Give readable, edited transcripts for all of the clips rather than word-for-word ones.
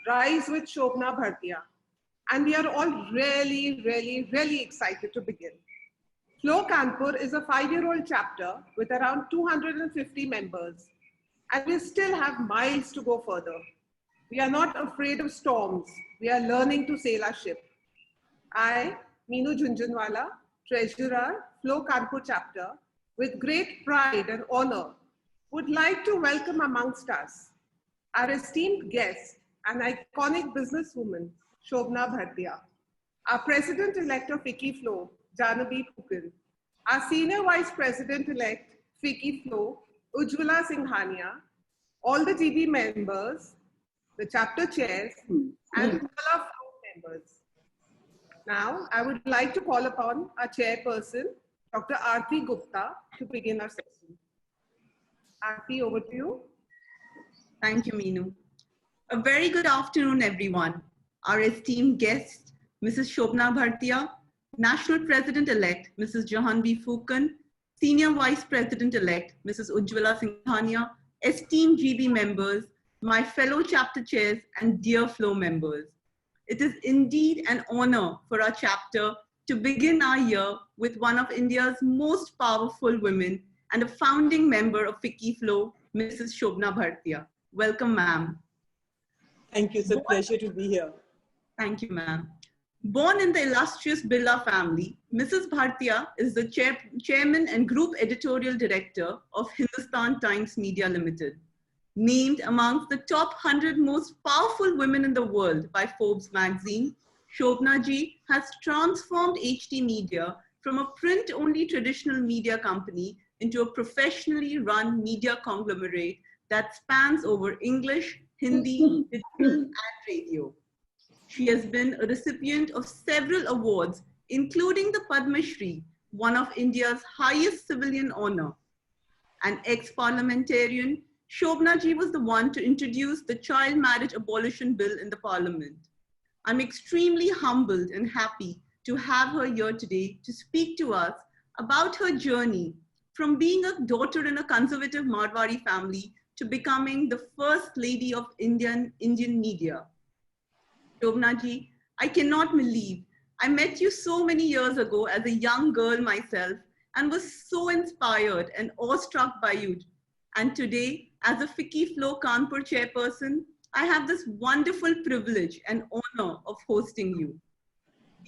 Rise with Shobhana Bhartia. And we are all really excited to begin. Flow Kanpur is a 5-year-old chapter with around 250 members, and we still have miles to go further. We are not afraid of storms. We are learning to sail our ship. I, Meenu Jhunjhunwala, Treasurer, Flow Kanpur chapter, with great pride and honor, would like to welcome amongst us our esteemed guest, an iconic businesswoman, Shobhana Bhartia, our President-elect of FICCI Flow, Jahnavi Phukan, our Senior Vice President-elect, FICCI Flow, Ujjwala Singhania, all the GB members, the chapter chairs, and all our flow members. Now, I would like to call upon our chairperson, Dr. Aarti Gupta, to begin our session. Aarti, over to you. Thank you, Meenu. A very good afternoon, everyone. Our esteemed guest, Mrs. Shobhana Bhartia, National President-elect, Mrs. Jahnavi Phukan, Senior Vice President-elect, Mrs. Ujjwala Singhania, esteemed GB members, my fellow chapter chairs, and dear Flow members. It is indeed an honor for our chapter to begin our year with one of India's most powerful women and a founding member of FICCI Flow, Mrs. Shobhana Bhartia. Welcome, ma'am. Thank you. It's a pleasure to be here. Thank you, ma'am. Born in the illustrious Birla family, Mrs. Bhartia is the chairman and group editorial director of Hindustan Times Media Ltd. Named amongst the top 100 most powerful women in the world by Forbes magazine, Shobhana ji has transformed HT Media from a print-only traditional media company into a professionally run media conglomerate that spans over English, Hindi, digital, and radio. She has been a recipient of several awards, including the Padma Shri, one of India's highest civilian honor. An ex-parliamentarian, Shobhana ji was the one to introduce the child marriage abolition bill in the parliament. I'm extremely humbled and happy to have her here today to speak to us about her journey from being a daughter in a conservative Marwari family to becoming the first lady of Indian media. Shobhana ji, I cannot believe I met you so many years ago as a young girl myself and was so inspired and awestruck by you. And today, as a FICCI Flow Kanpur chairperson, I have this wonderful privilege and honor of hosting you.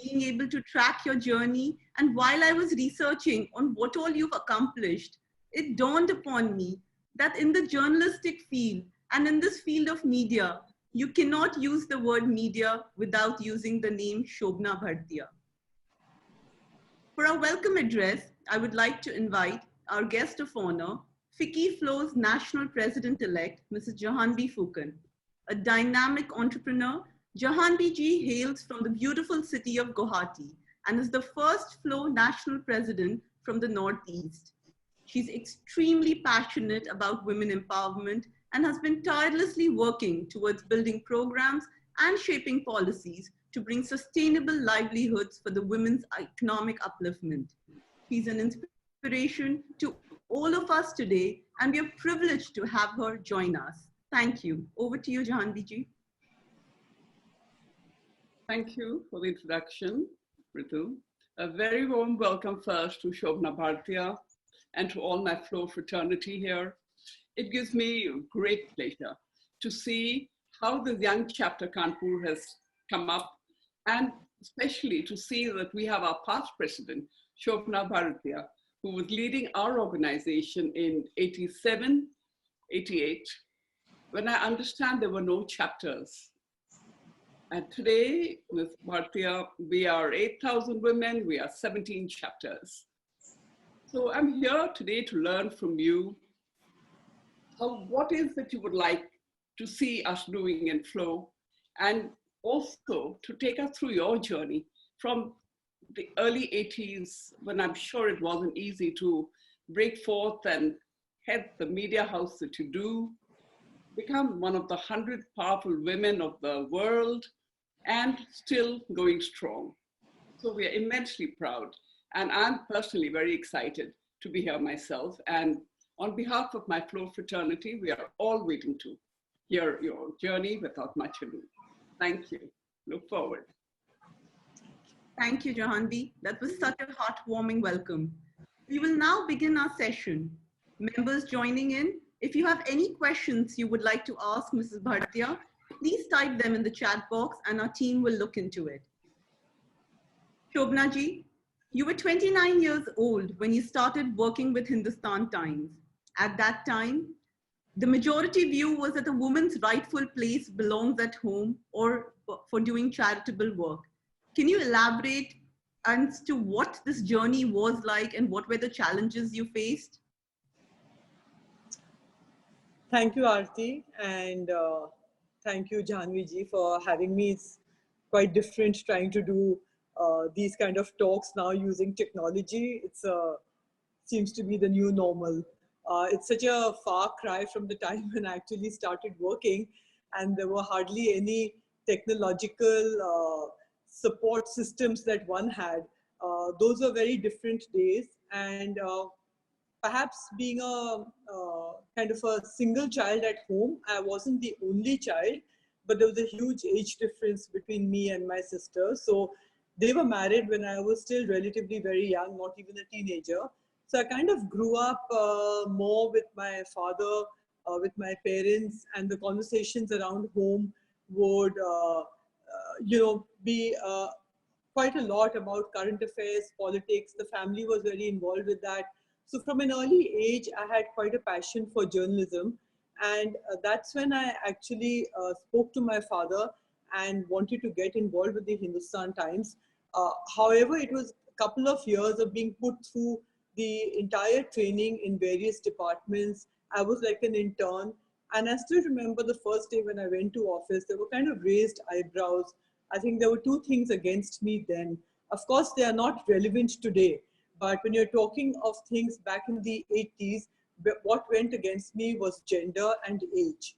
Being able to track your journey, and while I was researching on what all you've accomplished, it dawned upon me that in the journalistic field and in this field of media, you cannot use the word media without using the name Shobhana Bhartia. For our welcome address, I would like to invite our guest of honor, FICCI Flow's National President-elect, Mrs. Jahnavi Phukan. A dynamic entrepreneur, Jahnavi ji hails from the beautiful city of Guwahati and is the first Flow National President from the Northeast. She's extremely passionate about women empowerment and has been tirelessly working towards building programs and shaping policies to bring sustainable livelihoods for the women's economic upliftment. She's an inspiration to all of us today, and we are privileged to have her join us. Thank you. Over to you, Jahnavi ji. Thank you for the introduction, Ritu. A very warm welcome first to Shobhana Bhartia and to all my Flow fraternity here. It gives me great pleasure to see how the young chapter Kanpur has come up, and especially to see that we have our past president, Shobhana Bhartia, who was leading our organization in 87, 88, when I understand there were no chapters. And today, Ms. Bhartia, we are 8,000 women, we are 17 chapters. So I'm here today to learn from you what is that you would like to see us doing in Flow, and also to take us through your journey from the early 80s, when I'm sure it wasn't easy to break forth and head the media house that you do, become one of the 100 powerful women of the world, and still going strong. So we are immensely proud, and I'm personally very excited to be here myself. And on behalf of my Flow fraternity, we are all waiting to hear your journey without much ado. Thank you. Look forward. Thank you, Jahanvi. That was such a heartwarming welcome. We will now begin our session. Members joining in, if you have any questions you would like to ask Mrs. Bhartia, please type them in the chat box and our team will look into it. Shobhana ji, you were 29 years old when you started working with Hindustan Times. At that time, the majority view was that a woman's rightful place belongs at home or for doing charitable work. Can you elaborate as to what this journey was like and what were the challenges you faced? Thank you, Aarti, and thank you, Janvi ji, for having me. It's quite different trying to do these kind of talks now using technology. It's seems to be the new normal. It's such a far cry from the time when I actually started working, and there were hardly any technological support systems that one had. Those were very different days, and perhaps being a kind of a single child at home, I wasn't the only child, but there was a huge age difference between me and my sister. So they were married when I was still relatively very young, not even a teenager. So I kind of grew up more with my father, with my parents, and the conversations around home would, be quite a lot about current affairs, politics. The family was very involved with that. So from an early age, I had quite a passion for journalism. And that's when I actually spoke to my father and wanted to get involved with the Hindustan Times. However, it was a couple of years of being put through the entire training in various departments. I was like an intern. And I still remember the first day when I went to office, there were kind of raised eyebrows. I think there were two things against me then. Of course, they are not relevant today. But when you're talking of things back in the 80s, what went against me was gender and age.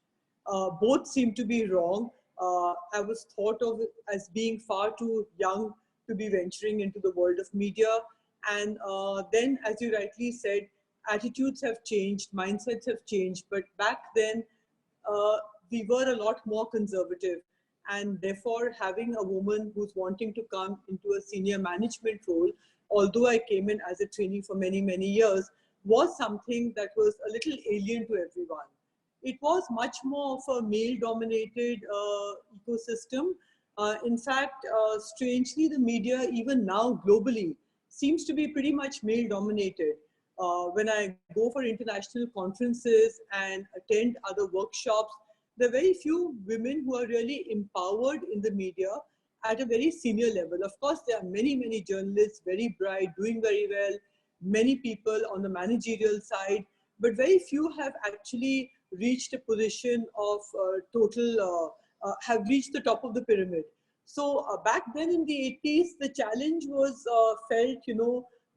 Both seemed to be wrong. I was thought of as being far too young to be venturing into the world of media. And then, as you rightly said, attitudes have changed, mindsets have changed. But back then, we were a lot more conservative. And therefore, having a woman who's wanting to come into a senior management role, although I came in as a trainee for many, many years, was something that was a little alien to everyone. It was much more of a male-dominated ecosystem. In fact, strangely, the media, even now globally, seems to be pretty much male-dominated. When I go for international conferences and attend other workshops, there are very few women who are really empowered in the media at a very senior level. Of course, there are many, many journalists, very bright, doing very well, many people on the managerial side, but very few have actually reached a position of have reached the top of the pyramid. So back then in the 80s, the challenge was felt,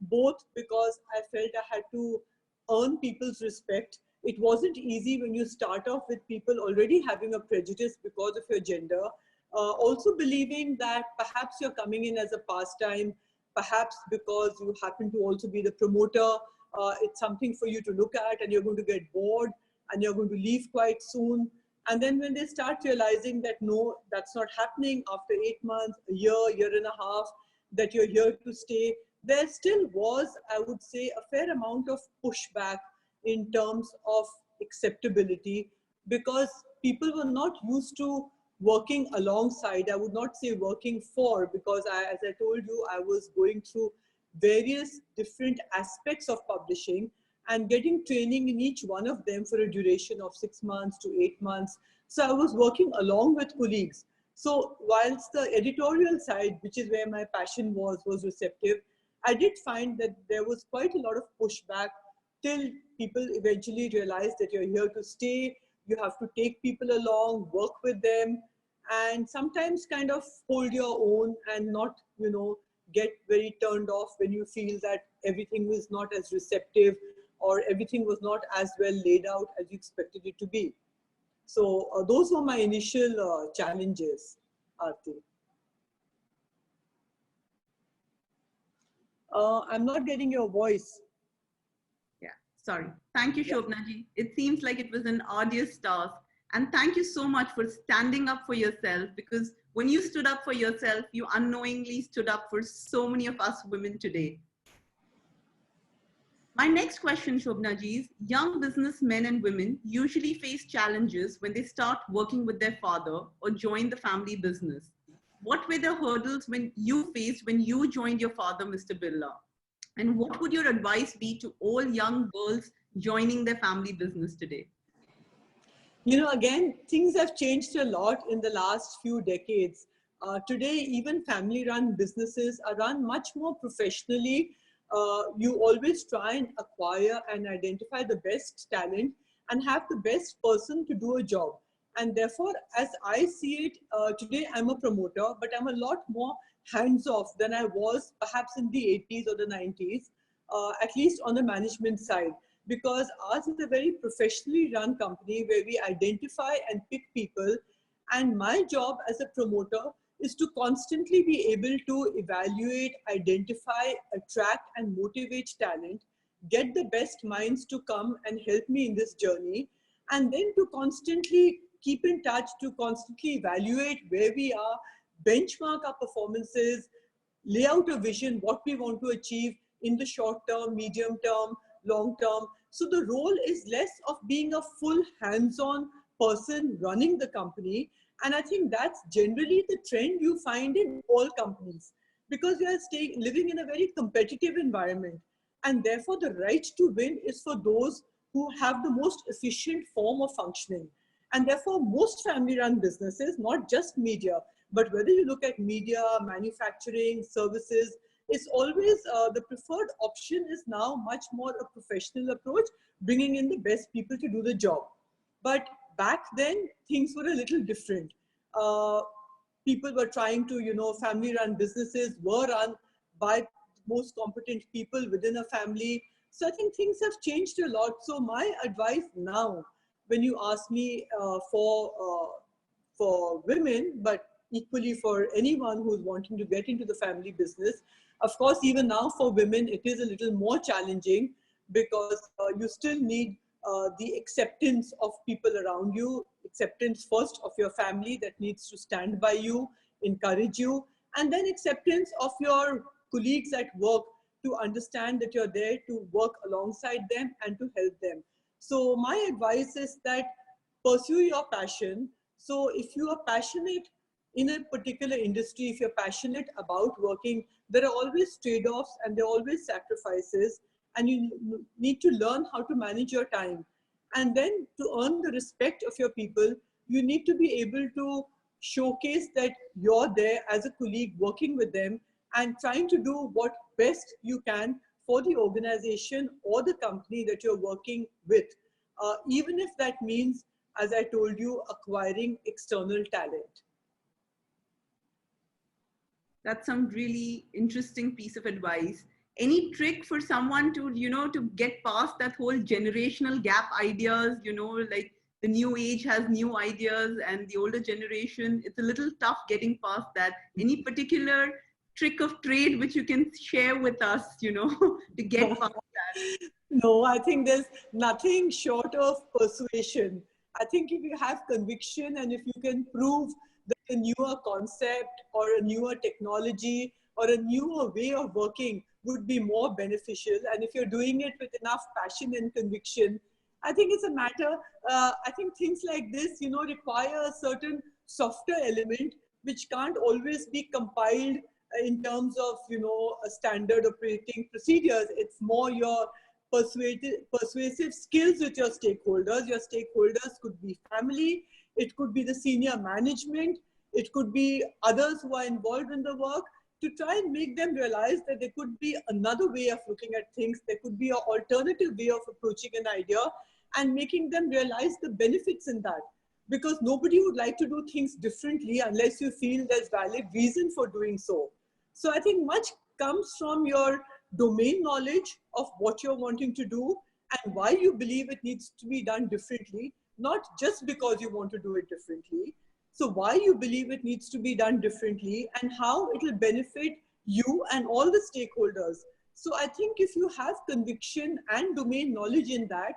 both because I felt I had to earn people's respect. It wasn't easy when you start off with people already having a prejudice because of your gender. Also believing that perhaps you're coming in as a pastime, perhaps because you happen to also be the promoter, it's something for you to look at and you're going to get bored and you're going to leave quite soon. And then when they start realizing that no, that's not happening after 8 months, a year and a half, that you're here to stay, there still was, I would say, a fair amount of pushback in terms of acceptability, because people were not used to working alongside. I would not say working for, because as I told you, I was going through various different aspects of publishing and getting training in each one of them for a duration of 6 months to 8 months. So I was working along with colleagues. So whilst the editorial side, which is where my passion was receptive, I did find that there was quite a lot of pushback till people eventually realized that you're here to stay, you have to take people along, work with them, and sometimes kind of hold your own and not, get very turned off when you feel that everything was not as receptive or everything was not as well laid out as you expected it to be. So those were my initial challenges, Aarti. I'm not getting your voice. Yeah, sorry. Thank you, Shobhana ji. It seems like it was an arduous task. And thank you so much for standing up for yourself, because when you stood up for yourself, you unknowingly stood up for so many of us women today. My next question, Shobhana ji, is young businessmen and women usually face challenges when they start working with their father or join the family business. What were the hurdles when you faced when you joined your father, Mr. Birla? And what would your advice be to all young girls joining their family business today? Again, things have changed a lot in the last few decades. Today, even family-run businesses are run much more professionally. You always try and acquire and identify the best talent and have the best person to do a job. And therefore, as I see it, today I'm a promoter, but I'm a lot more hands-off than I was perhaps in the 80s or the 90s, at least on the management side. Because ours is a very professionally run company where we identify and pick people. And my job as a promoter is to constantly be able to evaluate, identify, attract, and motivate talent, get the best minds to come and help me in this journey, and then to constantly keep in touch, to constantly evaluate where we are, benchmark our performances, lay out a vision, what we want to achieve in the short term, medium term, long term. So the role is less of being a full hands-on person running the company. And I think that's generally the trend you find in all companies, because you are living in a very competitive environment. And therefore the right to win is for those who have the most efficient form of functioning. And therefore most family-run businesses, not just media, but whether you look at media, manufacturing, services, it's always the preferred option is now much more a professional approach, bringing in the best people to do the job. But back then, things were a little different. People were trying to, family-run businesses were run by most competent people within a family. So I think things have changed a lot. So my advice now, when you ask me for women, but equally for anyone who's wanting to get into the family business, of course, even now for women, it is a little more challenging, because you still need the acceptance of people around you, acceptance first of your family that needs to stand by you, encourage you, and then acceptance of your colleagues at work to understand that you're there to work alongside them and to help them. So my advice is that pursue your passion. So if you are passionate in a particular industry, if you're passionate about working, there are always trade-offs and there are always sacrifices, and you need to learn how to manage your time. And then to earn the respect of your people, you need to be able to showcase that you're there as a colleague working with them and trying to do what best you can for the organization or the company that you're working with, even if that means, as I told you, acquiring external talent. That's some really interesting piece of advice. Any trick for someone to, to get past that whole generational gap ideas, like the new age has new ideas and the older generation, it's a little tough getting past that. Any particular trick of trade which you can share with us, to get past that? No, I think there's nothing short of persuasion. I think if you have conviction and if you can prove that a newer concept or a newer technology or a newer way of working would be more beneficial, and if you're doing it with enough passion and conviction, I think it's a matter, I think things like this, require a certain softer element which can't always be compiled in terms of, a standard operating procedures. It's more your persuasive skills with your stakeholders. Your stakeholders could be family, it could be the senior management, it could be others who are involved in the work, to try and make them realize that there could be another way of looking at things. There could be an alternative way of approaching an idea, and making them realize the benefits in that. Because nobody would like to do things differently unless you feel there's valid reason for doing so. So I think much comes from your domain knowledge of what you're wanting to do and why you believe it needs to be done differently, not just because you want to do it differently. So why you believe it needs to be done differently and how it will benefit you and all the stakeholders. So I think if you have conviction and domain knowledge in that,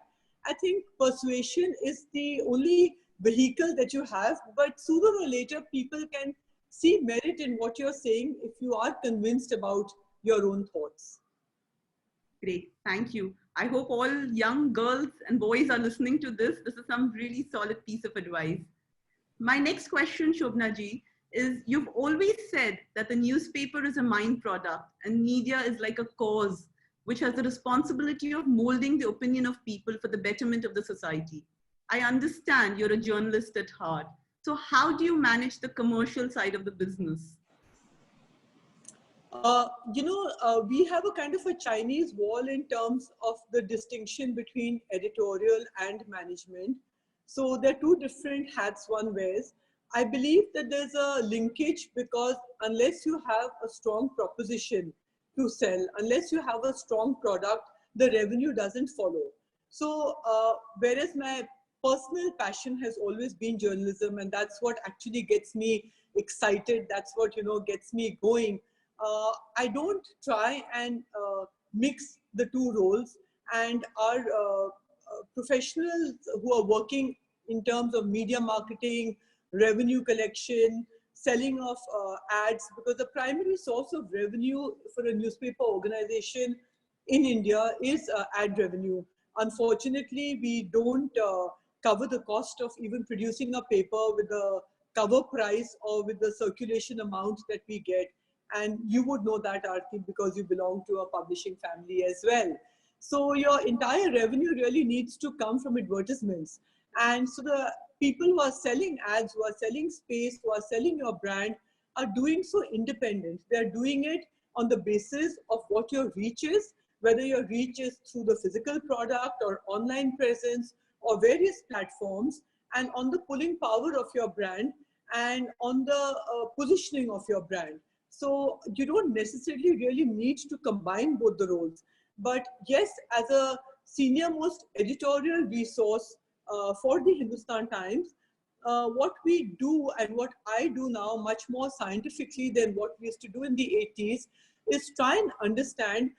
I think persuasion is the only vehicle that you have, but sooner or later people can see merit in what you're saying if you are convinced about your own thoughts. Great, thank you. I hope all young girls and boys are listening to this. This is some really solid piece of advice. My next question, Shobhana ji, is you've always said that the newspaper is a mind product and media is like a cause which has the responsibility of molding the opinion of people for the betterment of the society. I understand you're a journalist at heart. So how do you manage the commercial side of the business? We have a kind of a Chinese wall in terms of the distinction between editorial and management. So there are two different hats one wears. I believe that there's a linkage because unless you have a strong proposition to sell, unless you have a strong product, the revenue doesn't follow. So whereas my personal passion has always been journalism, and that's what actually gets me excited, that's what gets me going. I don't try and mix the two roles, and our professionals who are working in terms of media marketing, revenue collection, selling of ads, because the primary source of revenue for a newspaper organization in India is ad revenue. Unfortunately, we don't cover the cost of even producing a paper with the cover price or with the circulation amount that we get. And you would know that, Aarti, because you belong to a publishing family as well. So your entire revenue really needs to come from advertisements. And so the people who are selling ads, who are selling space, who are selling your brand are doing so independent. They're doing it on the basis of what your reach is, whether your reach is through the physical product or online presence or various platforms, and on the pulling power of your brand and on the positioning of your brand. So you don't necessarily really need to combine both the roles. But yes, as a senior most editorial resource for the Hindustan Times, what we do and what I do now much more scientifically than what we used to do in the 80s is try and understand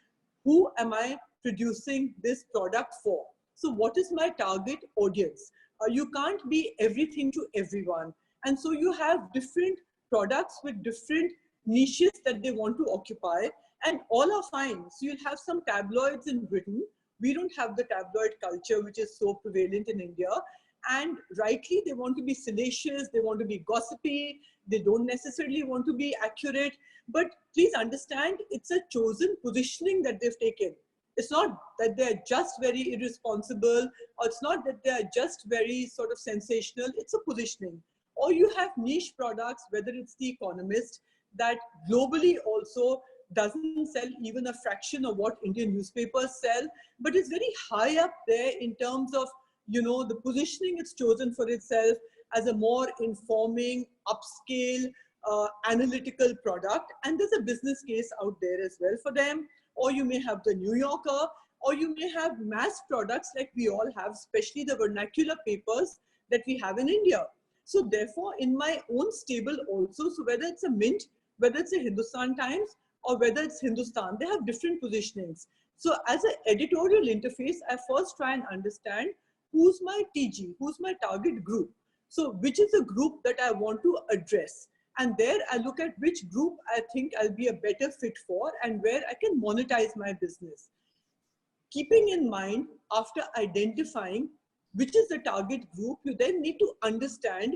who am I producing this product for. So what is my target audience? You can't be everything to everyone. And so you have different products with different niches that they want to occupy, and all are fine. So you'll have some tabloids in Britain. We don't have the tabloid culture which is so prevalent in India, and rightly they want to be salacious, they want to be gossipy, they don't necessarily want to be accurate, but please understand it's a chosen positioning that they've taken. It's not that they're just very irresponsible, or it's not that they're just very sort of sensational, it's a positioning. Or you have niche products, whether it's The Economist, that globally also doesn't sell even a fraction of what Indian newspapers sell, but it's very high up there in terms of, the positioning it's chosen for itself as a more informing, upscale, analytical product. And there's a business case out there as well for them. Or you may have the New Yorker, or you may have mass products like we all have, especially the vernacular papers that we have in India. So therefore, in my own stable also, so whether it's a Mint, whether it's a Hindustan Times, or whether it's Hindustan, they have different positionings. So as an editorial interface, I first try and understand who's my TG, who's my target group. So which is the group that I want to address. And there I look at which group I think I'll be a better fit for and where I can monetize my business. Keeping in mind, after identifying which is the target group, you then need to understand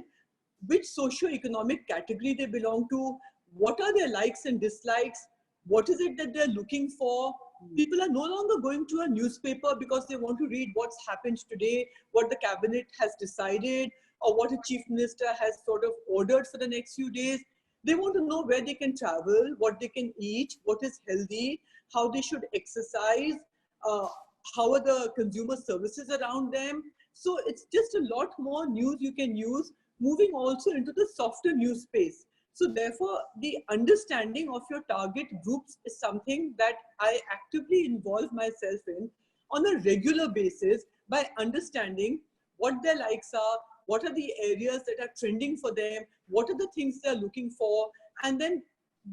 which socio-economic category they belong to, what are their likes and dislikes, what is it that they're looking for. People are no longer going to a newspaper because they want to read what's happened today, what the cabinet has decided, or what a chief minister has sort of ordered for the next few days. They want to know where they can travel, what they can eat, what is healthy, how they should exercise, how are the consumer services around them. So it's just a lot more news you can use, moving also into the softer news space. So therefore, the understanding of your target groups is something that I actively involve myself in on a regular basis by understanding what their likes are, what are the areas that are trending for them, what are the things they're looking for, and then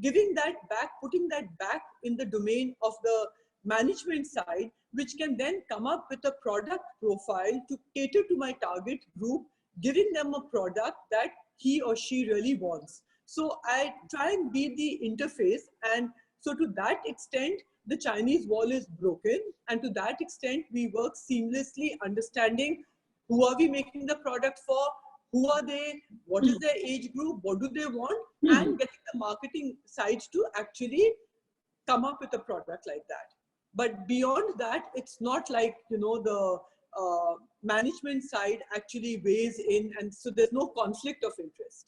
giving that back, putting that back in the domain of the management side, which can then come up with a product profile to cater to my target group, giving them a product that he or she really wants. So I try and be the interface, and so to that extent, the Chinese wall is broken, and to that extent, we work seamlessly, understanding who are we making the product for, who are they, what is their age group, what do they want, and getting the marketing side to actually come up with a product like that. But beyond that, it's not like, you know, the management side actually weighs in, and so there's no conflict of interest.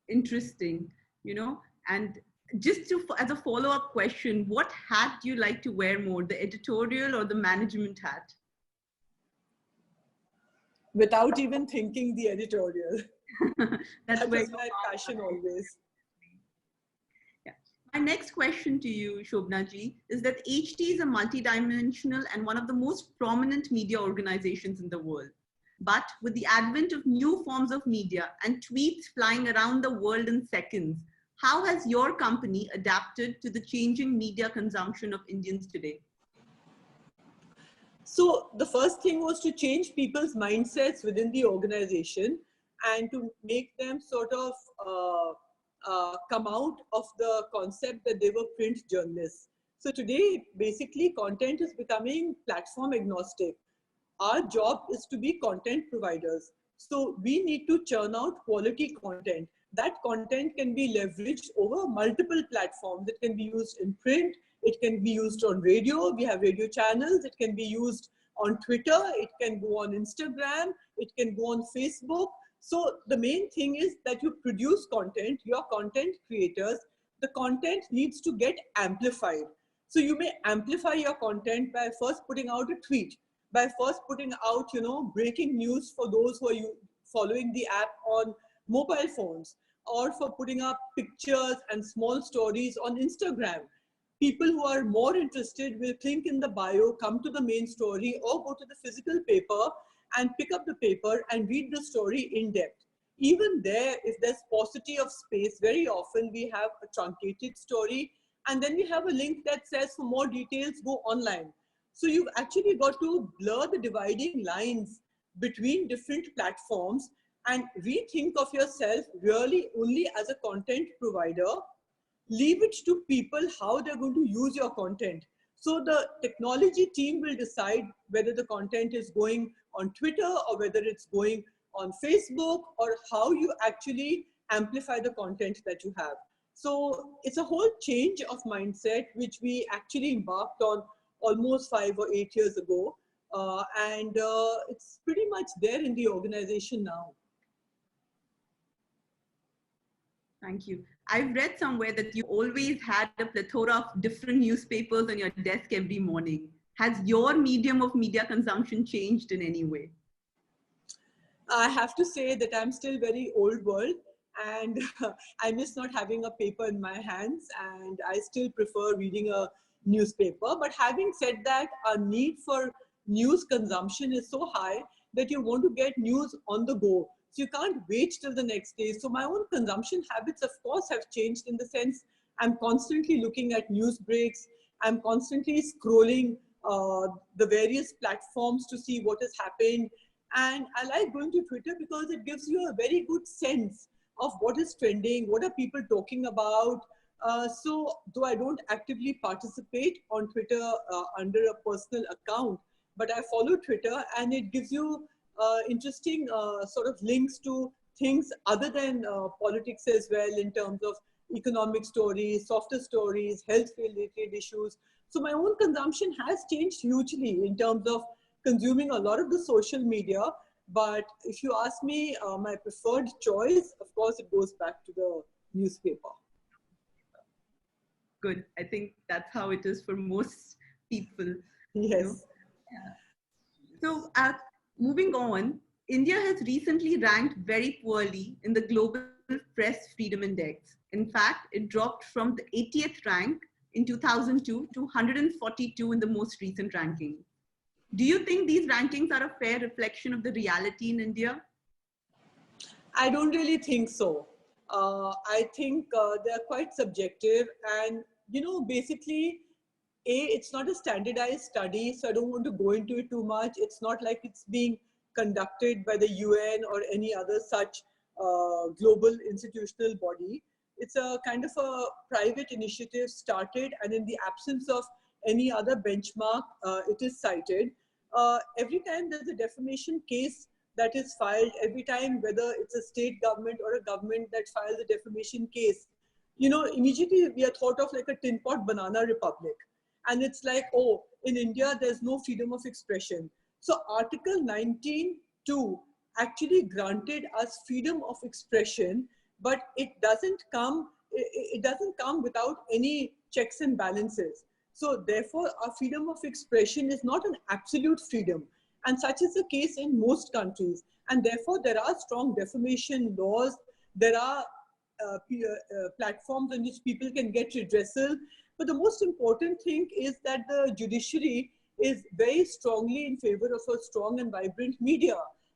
Interesting, you know, and just to, as a follow-up question, what hat do you like to wear more, the editorial or the management hat? Without even thinking, the editorial. That was my passion always. Yeah. My next question to you, Shobhana ji, is that HT is a multidimensional and one of the most prominent media organizations in the world. But with the advent of new forms of media and tweets flying around the world in seconds, how has your company adapted to the changing media consumption of Indians today? So the first thing was to change people's mindsets within the organization and to make them sort of come out of the concept that they were print journalists. So today, basically, content is becoming platform agnostic. Our job is to be content providers. So we need to churn out quality content. That content can be leveraged over multiple platforms. It can be used in print. It can be used on radio. We have radio channels. It can be used on Twitter. It can go on Instagram. It can go on Facebook. So the main thing is that you produce content, your content creators, the content needs to get amplified. So you may amplify your content by first putting out a tweet, by first putting out, you know, breaking news for those who are following the app on mobile phones, or for putting up pictures and small stories on Instagram. People who are more interested will click in the bio, come to the main story, or go to the physical paper and pick up the paper and read the story in depth. Even there, if there's paucity of space, very often we have a truncated story, and then we have a link that says for more details, go online. So you've actually got to blur the dividing lines between different platforms and rethink of yourself really only as a content provider. Leave it to people how they're going to use your content. So the technology team will decide whether the content is going on Twitter or whether it's going on Facebook, or how you actually amplify the content that you have. So it's a whole change of mindset, which we actually embarked on almost 5 or 8 years ago. And it's pretty much there in the organization now. Thank you. I've read somewhere that you always had a plethora of different newspapers on your desk every morning. Has your medium of media consumption changed in any way? I have to say that I'm still very old world, and I miss not having a paper in my hands, and I still prefer reading a newspaper. But having said that, our need for news consumption is so high that you want to get news on the go. So you can't wait till the next day. So my own consumption habits, of course, have changed in the sense I'm constantly looking at news breaks. I'm constantly scrolling the various platforms to see what has happened. And I like going to Twitter because it gives you a very good sense of what is trending, what are people talking about. So though I don't actively participate on Twitter under a personal account, but I follow Twitter, and it gives you interesting sort of links to things other than politics as well, in terms of economic stories, softer stories, health related issues. So my own consumption has changed hugely in terms of consuming a lot of the social media. But if you ask me, my preferred choice, of course, it goes back to the newspaper. Good. I think that's how it is for most people. Yes. You know? Yeah. So moving on, India has recently ranked very poorly in the Global Press Freedom Index. In fact, it dropped from the 80th rank in 2002 to 142 in the most recent ranking. Do you think these rankings are a fair reflection of the reality in India? I don't really think so. I think they're quite subjective, and basically, it's not a standardized study, so I don't want to go into it too much. It's not like it's being conducted by the UN or any other such global institutional body. It's a kind of a private initiative started, and in the absence of any other benchmark, it is cited. Every time there's a defamation case that is filed, every time, whether it's a state government or a government that files a defamation case, immediately we are thought of like a tin pot banana republic. And it's like, oh, in India, there's no freedom of expression. So Article 19(2) actually granted us freedom of expression, but it doesn't come without any checks and balances. So therefore, our freedom of expression is not an absolute freedom. And such is the case in most countries. And therefore, there are strong defamation laws. There are platforms on which people can get redressal. But the most important thing is that the judiciary is very strongly in favor of a strong and vibrant media.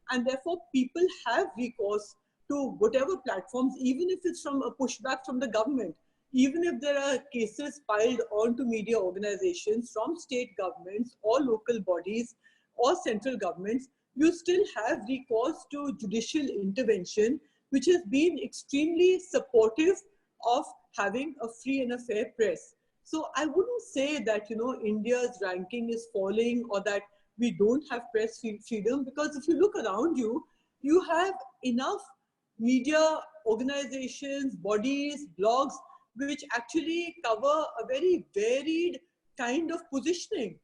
And therefore, people have recourse to whatever platforms, even if it's from a pushback from the government, even if there are cases piled onto media organizations from state governments or local bodies or central governments, you still have recourse to judicial intervention, which has been extremely supportive of having a free and a fair press. So I wouldn't say that, India's ranking is falling or that we don't have press freedom, because if you look around you, you have enough media organizations, bodies, blogs, which actually cover a very varied kind of positioning.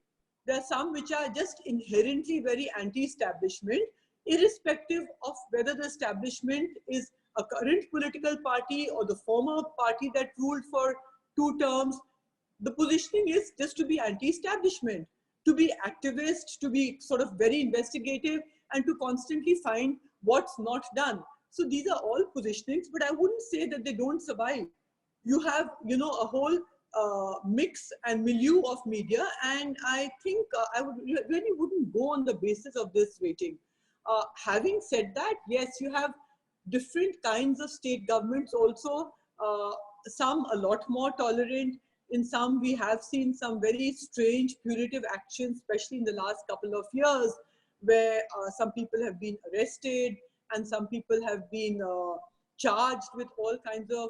There are some which are just inherently very anti-establishment, irrespective of whether the establishment is a current political party or the former party that ruled for 2 terms. The positioning is just to be anti-establishment, to be activist, to be sort of very investigative, and to constantly find what's not done. So these are all positionings, but I wouldn't say that they don't survive. You have, a whole mix and milieu of media, and I think I really wouldn't go on the basis of this rating. Having said that, yes, you have different kinds of state governments also, some a lot more tolerant. In some, we have seen some very strange punitive actions, especially in the last couple of years, where some people have been arrested and some people have been charged with all kinds of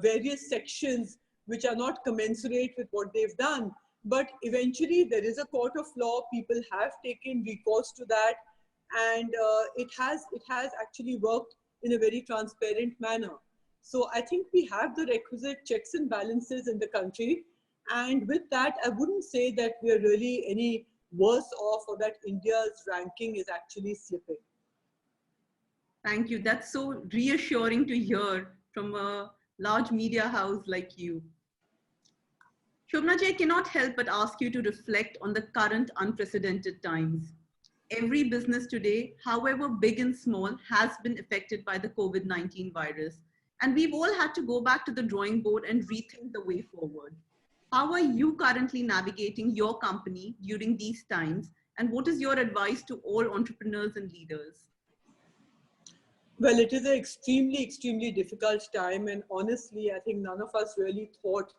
various sections which are not commensurate with what they've done. But eventually, there is a court of law. People have taken recourse to that, and it has actually worked in a very transparent manner. So I think we have the requisite checks and balances in the country. And with that, I wouldn't say that we are really any worse off or that India's ranking is actually slipping. Thank you. That's so reassuring to hear from a large media house like you. Shobhana ji, I cannot help but ask you to reflect on the current unprecedented times. Every business today, however big and small, has been affected by the COVID-19 virus. And we've all had to go back to the drawing board and rethink the way forward. How are you currently navigating your company during these times? And what is your advice to all entrepreneurs and leaders? Well, it is an extremely, extremely difficult time. And honestly, I think none of us really thought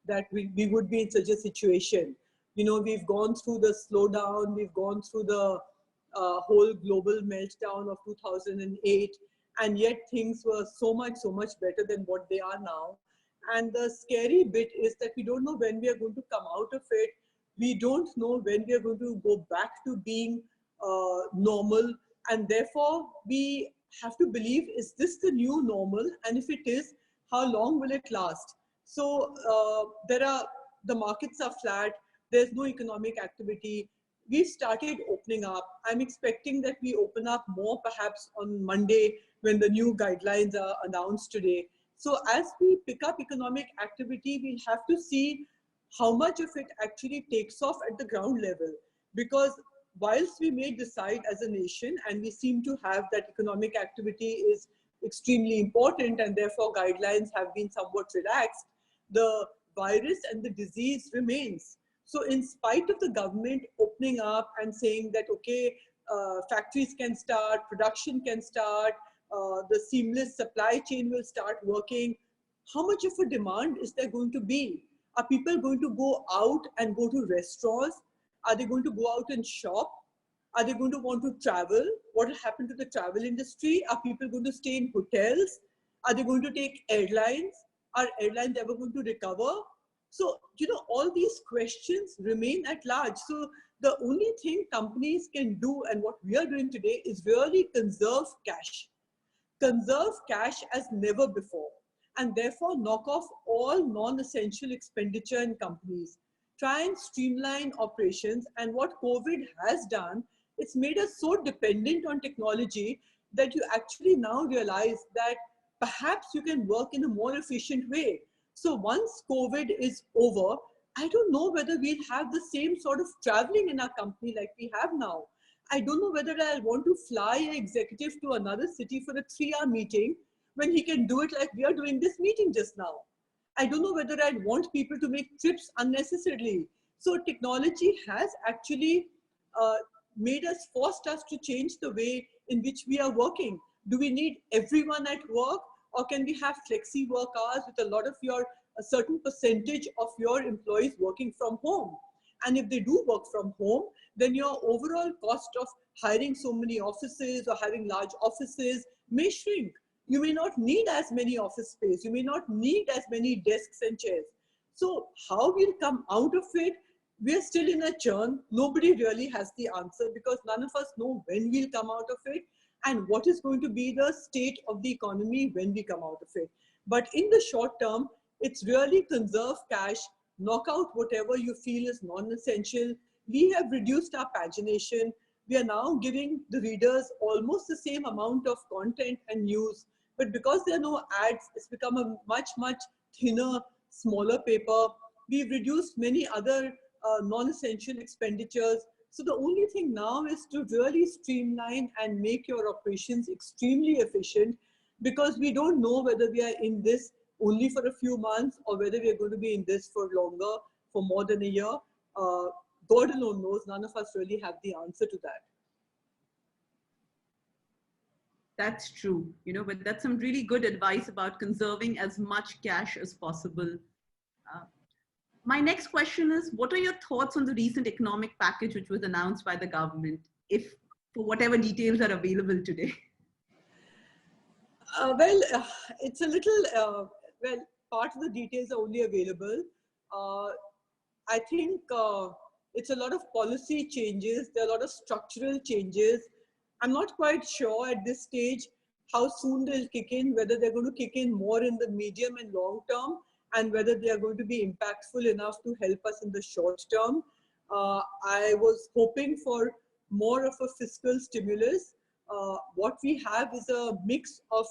that we would be in such a situation. We've gone through the slowdown, we've gone through the whole global meltdown of 2008. And yet things were so much better than what they are now. And the scary bit is that we don't know when we are going to come out of it. We don't know when we are going to go back to being normal. And therefore, we have to believe, is this the new normal? And if it is, how long will it last? So the markets are flat. There's no economic activity. we started opening up. I'm expecting that we open up more perhaps on Monday when the new guidelines are announced today. So as we pick up economic activity, we'll have to see how much of it actually takes off at the ground level. Because whilst we may decide as a nation, and we seem to have that economic activity is extremely important and therefore guidelines have been somewhat relaxed, the virus and the disease remains. So in spite of the government opening up and saying that, okay, factories can start, production can start, the seamless supply chain will start working, how much of a demand is there going to be? Are people going to go out and go to restaurants? Are they going to go out and shop? Are they going to want to travel? What will happen to the travel industry? Are people going to stay in hotels? Are they going to take airlines? Are airlines ever going to recover? So, all these questions remain at large. So the only thing companies can do, and what we are doing today, is really conserve cash. Conserve cash as never before, and therefore knock off all non-essential expenditure in companies. Try and streamline operations. And what COVID has done, it's made us so dependent on technology that you actually now realize that perhaps you can work in a more efficient way. So once COVID is over, I don't know whether we'll have the same sort of traveling in our company like we have now. I don't know whether I'll want to fly an executive to another city for a 3-hour meeting when he can do it like we are doing this meeting just now. I don't know whether I'd want people to make trips unnecessarily. So technology has actually forced us to change the way in which we are working. Do we need everyone at work, or can we have flexi work hours with a certain percentage of your employees working from home? And if they do work from home, then your overall cost of hiring so many offices or having large offices may shrink. You may not need as many office space. You may not need as many desks and chairs. So how we'll come out of it, we're still in a churn. Nobody really has the answer, because none of us know when we'll come out of it and what is going to be the state of the economy when we come out of it. But in the short term, it's really conserve cash, knock out whatever you feel is non-essential. We have reduced our pagination. We are now giving the readers almost the same amount of content and news. But because there are no ads, it's become a much, much thinner, smaller paper. We've reduced many other non-essential expenditures. So the only thing now is to really streamline and make your operations extremely efficient, because we don't know whether we are in this only for a few months or whether we are going to be in this for longer, for more than a year. God alone knows. None of us really have the answer to that. That's true, but that's some really good advice about conserving as much cash as possible. My next question is, what are your thoughts on the recent economic package which was announced by the government, if for whatever details are available today? It's a little, part of the details are only available. I think it's a lot of policy changes. There are a lot of structural changes. I'm not quite sure at this stage how soon they'll kick in, whether they're going to kick in more in the medium and long term, and whether they are going to be impactful enough to help us in the short term. I was hoping for more of a fiscal stimulus. What we have is a mix of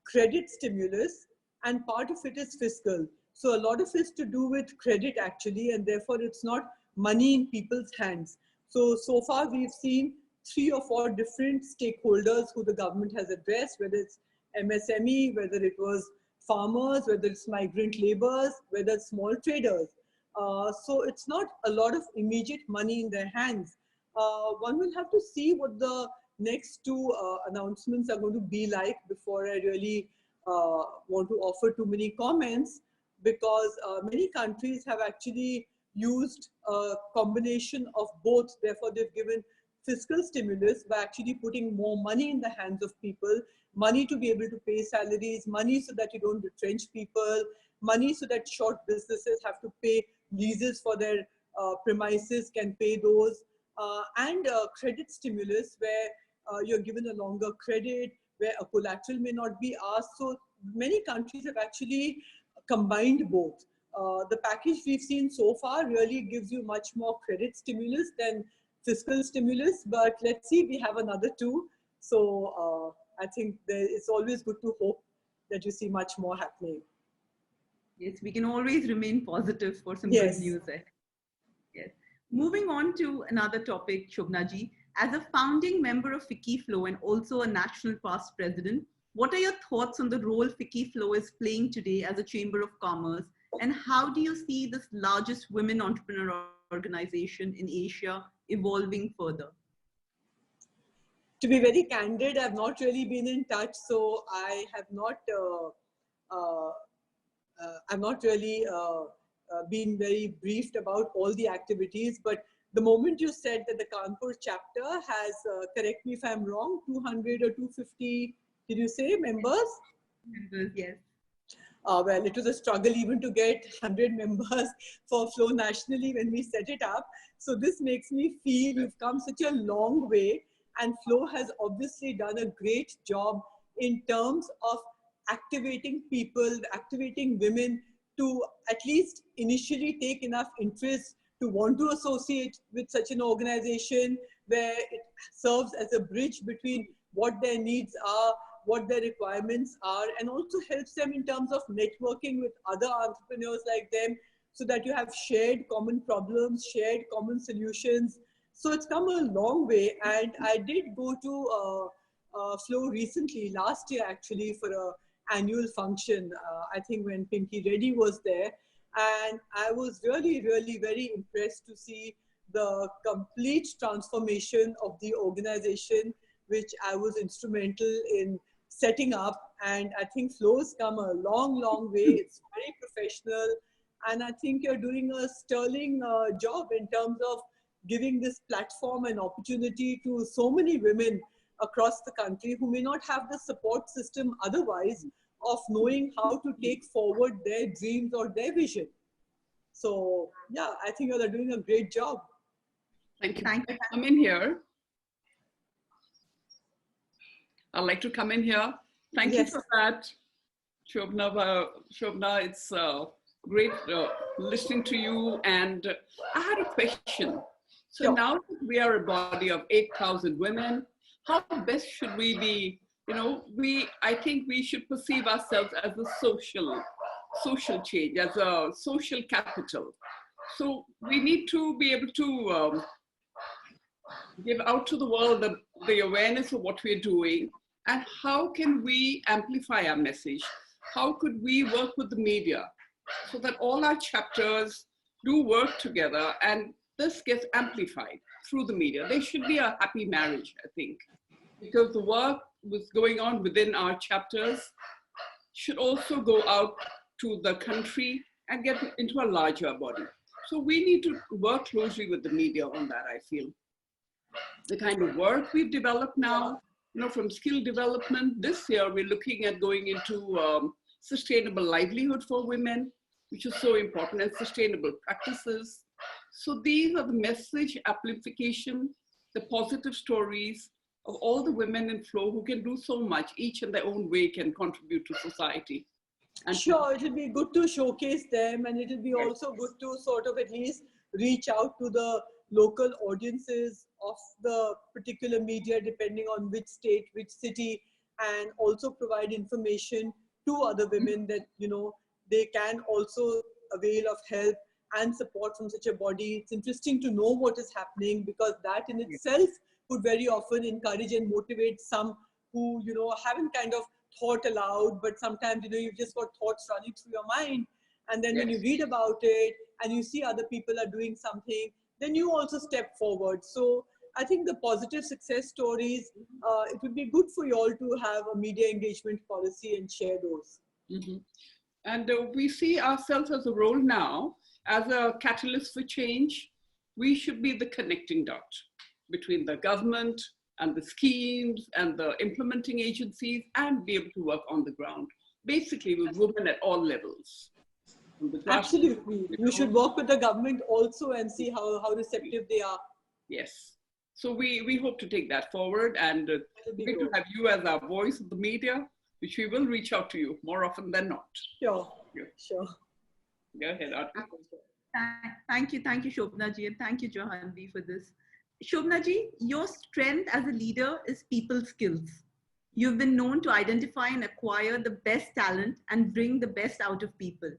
credit stimulus, and part of it is fiscal. So a lot of it is to do with credit actually, and therefore it's not money in people's hands. So far we've seen 3 or 4 different stakeholders who the government has addressed, whether it's MSME, whether it was farmers, whether it's migrant laborers, whether it's small traders. So it's not a lot of immediate money in their hands. One will have to see what the next 2 announcements are going to be like before I really want to offer too many comments, because many countries have actually used a combination of both. Therefore, they've given fiscal stimulus by actually putting more money in the hands of people, money to be able to pay salaries, money so that you don't retrench people, money so that short businesses have to pay leases for their premises, can pay those, and credit stimulus where you're given a longer credit, where a collateral may not be asked. So many countries have actually combined both. The package we've seen so far really gives you much more credit stimulus than fiscal stimulus, but let's see, we have another 2. So I think it's always good to hope that you see much more happening. Yes, we can always remain positive for some Yes. good news. Yes. Moving on to another topic, Shobhana ji, as a founding member of FICCI Flow and also a national past president, what are your thoughts on the role FICCI Flow is playing today as a chamber of commerce, and how do you see this largest women entrepreneur organization in Asia evolving further? To be very candid, I've not really been in touch, so I have not I've not really been very briefed about all the activities, but the moment you said that the Kanpur chapter has, correct me if I'm wrong, 200 or 250, did you say, members? Members, yes. Well, it was a struggle even to get 100 members for Flow nationally when we set it up. So this makes me feel we've come such a long way, and Flow has obviously done a great job in terms of activating people, activating women to at least initially take enough interest to want to associate with such an organization where it serves as a bridge between what their needs are, what their requirements are, and also helps them in terms of networking with other entrepreneurs like them, so that you have shared common problems, shared common solutions. So it's come a long way. And I did go to Flow recently, last year actually, for an annual function, I think when Pinky Reddy was there. And I was really, really very impressed to see the complete transformation of the organization, which I was instrumental in setting up. And I think Flow's come a long, long way. It's very professional. And I think you're doing a sterling job in terms of giving this platform and opportunity to so many women across the country who may not have the support system otherwise of knowing how to take forward their dreams or their vision. So yeah, I think you're doing a great job. Thank you. Come in here. I'd like to come in here. Thank you for that, Shobhana. Shobhana, it's great listening to you. And I had a question. So now that we are a body of 8,000 women, how best should we be? You know, I think we should perceive ourselves as a social change, as a social capital. So we need to be able to give out to the world the awareness of what we're doing, and how can we amplify our message? How could we work with the media so that all our chapters do work together and this gets amplified through the media? There should be a happy marriage, I think, because the work was going on within our chapters should also go out to the country and get into a larger body. So we need to work closely with the media on that, I feel. The kind of work we've developed now, you know, from skill development, this year we're looking at going into sustainable livelihood for women, which is so important, and sustainable practices. So these are the message amplification, the positive stories of all the women in Flow who can do so much, each in their own way can contribute to society. And sure, it'll be good to showcase them, and it'll be also good to sort of at least reach out to the local audiences of the particular media, depending on which state, which city, and also provide information to other women that, you know, they can also avail of help and support from such a body. It's interesting to know what is happening, because that in itself would very often encourage and motivate some who, you know, haven't kind of thought aloud, but sometimes, you know, you've just got thoughts running through your mind. And then when you read about it and you see other people are doing something, then you also step forward. So I think the positive success stories, it would be good for you all to have a media engagement policy and share those. Mm-hmm. And we see ourselves as a role now, as a catalyst for change. We should be the connecting dot between the government and the schemes and the implementing agencies, and be able to work on the ground, basically with women at all levels. Absolutely. You should work with the government also and see how receptive they are. Yes. So we hope to take that forward, and great to have you as our voice of the media, which we will reach out to you more often than not. Sure. Sure. Go ahead, Aarti. Thank you, Shobhana ji, and thank you, Jahanvi, for this. Shobhana ji, your strength as a leader is people skills. You've been known to identify and acquire the best talent and bring the best out of people.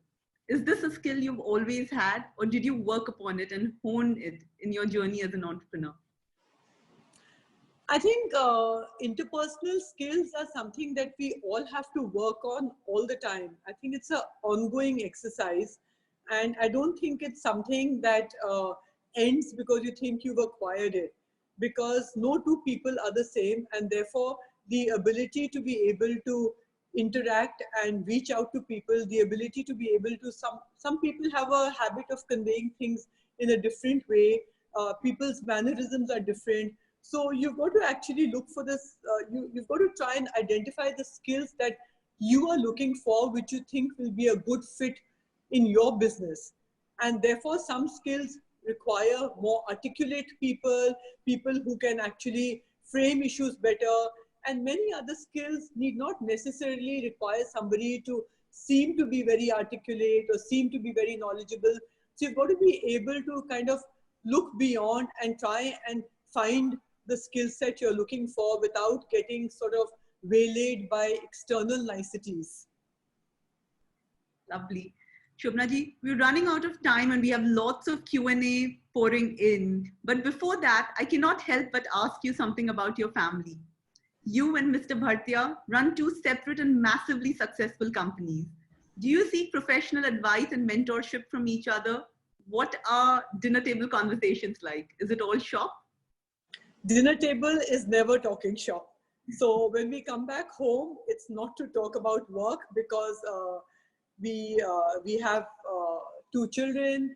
Is this a skill you've always had, or did you work upon it and hone it in your journey as an entrepreneur? I think interpersonal skills are something that we all have to work on all the time. I think it's an ongoing exercise, and I don't think it's something that ends because you think you've acquired it, because no two people are the same, and therefore the ability to be able to interact and reach out to people, the ability to be able to, some people have a habit of conveying things in a different way. People's mannerisms are different. So you've got to actually look for this, you've got to try and identify the skills that you are looking for, which you think will be a good fit in your business. And therefore some skills require more articulate people, people who can actually frame issues better, and many other skills need not necessarily require somebody to seem to be very articulate or seem to be very knowledgeable. So you've got to be able to kind of look beyond and try and find the skill set you're looking for without getting sort of waylaid by external niceties. Lovely. Shobhana ji, we're running out of time and we have lots of Q&A pouring in. But before that, I cannot help but ask you something about your family. You and Mr. Bhartia run two separate and massively successful companies. Do you seek professional advice and mentorship from each other? What are dinner table conversations like? Is it all shop? Dinner table is never talking shop. So when we come back home, it's not to talk about work, because we have two children,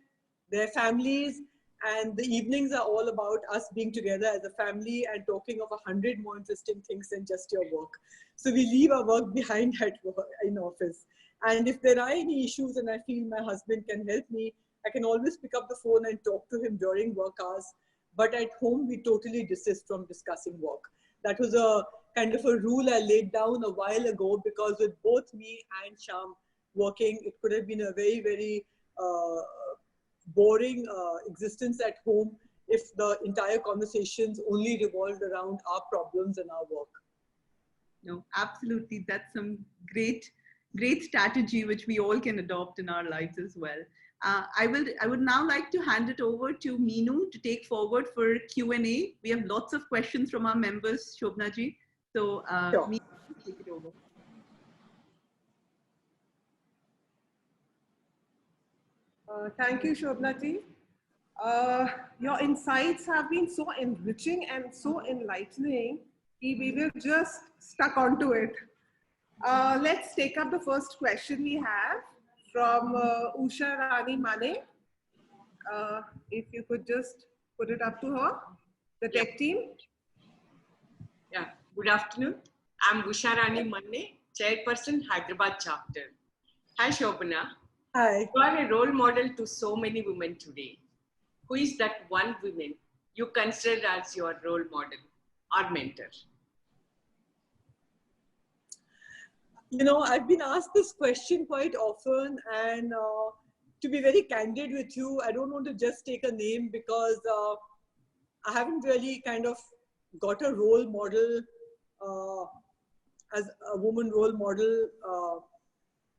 their families, and the evenings are all about us being together as a family and talking of 100 more interesting things than just your work. So we leave our work behind at work, in office. And if there are any issues and I feel my husband can help me, I can always pick up the phone and talk to him during work hours. But at home, we totally desist from discussing work. That was a kind of a rule I laid down a while ago, because with both me and Sham working, it could have been a very, very boring existence at home if the entire conversations only revolved around our problems and our work. No, absolutely. That's some great strategy which we all can adopt in our lives as well. I would now like to hand it over to Meenu to take forward for Q&A. We have lots of questions from our members, Shobhana ji. So Sure. Meenu, take it over. Thank you, Shobhana ji. Your insights have been so enriching and so enlightening. We were just stuck onto it. Let's take up the first question we have from Usha Rani Mane. If you could just put it up to her, the tech team. Yeah, good afternoon. I'm Usha Rani Mane, Chairperson Hyderabad chapter. Hi Shobhana. Hi. You are a role model to so many women today. Who is that one woman you consider as your role model or mentor? You know, I've been asked this question quite often, and to be very candid with you, I don't want to just take a name, because I haven't really kind of got a role model as a woman role model.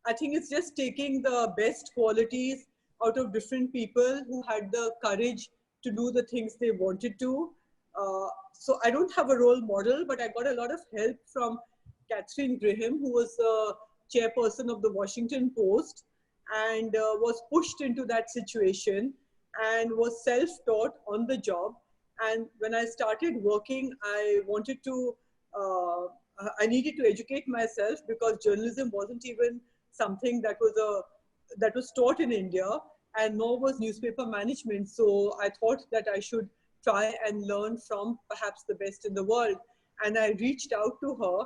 I think it's just taking the best qualities out of different people who had the courage to do the things they wanted to. So I don't have a role model, but I got a lot of help from Catherine Graham, who was the chairperson of the Washington Post, and was pushed into that situation and was self-taught on the job. And when I started working, I wanted to, I needed to educate myself, because journalism wasn't even something that was taught in India, and nor was newspaper management. So I thought that I should try and learn from perhaps the best in the world. And I reached out to her,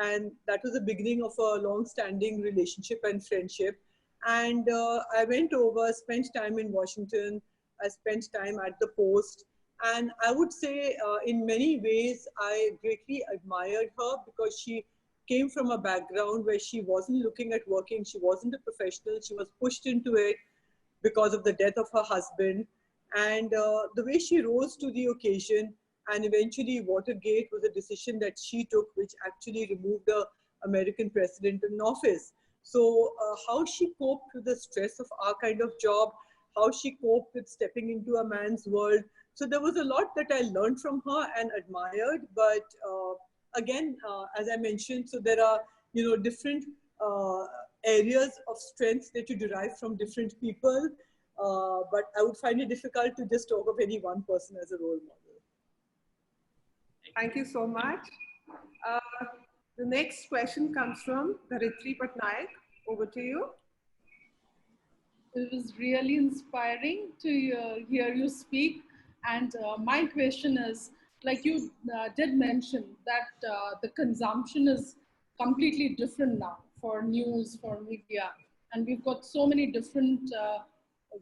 and that was the beginning of a long-standing relationship and friendship. And I went over, spent time in Washington, I spent time at the Post. And I would say in many ways, I greatly admired her, because she came from a background where she wasn't looking at working, she wasn't a professional, she was pushed into it because of the death of her husband. And the way she rose to the occasion, and eventually Watergate was a decision that she took, which actually removed the American president in office. So how she coped with the stress of our kind of job, how she coped with stepping into a man's world. So there was a lot that I learned from her and admired. But again, as I mentioned, so there are, different areas of strength that you derive from different people. But I would find it difficult to just talk of any one person as a role model. Thank you so much. The next question comes from Dharitri Patnaik. Over to you. It was really inspiring to hear you speak. And my question is, like you did mention that the consumption is completely different now for news, for media. And we've got so many different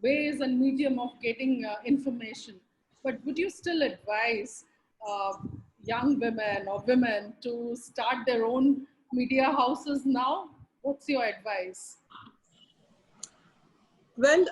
ways and medium of getting information. But would you still advise young women or women to start their own media houses now? What's your advice? Well,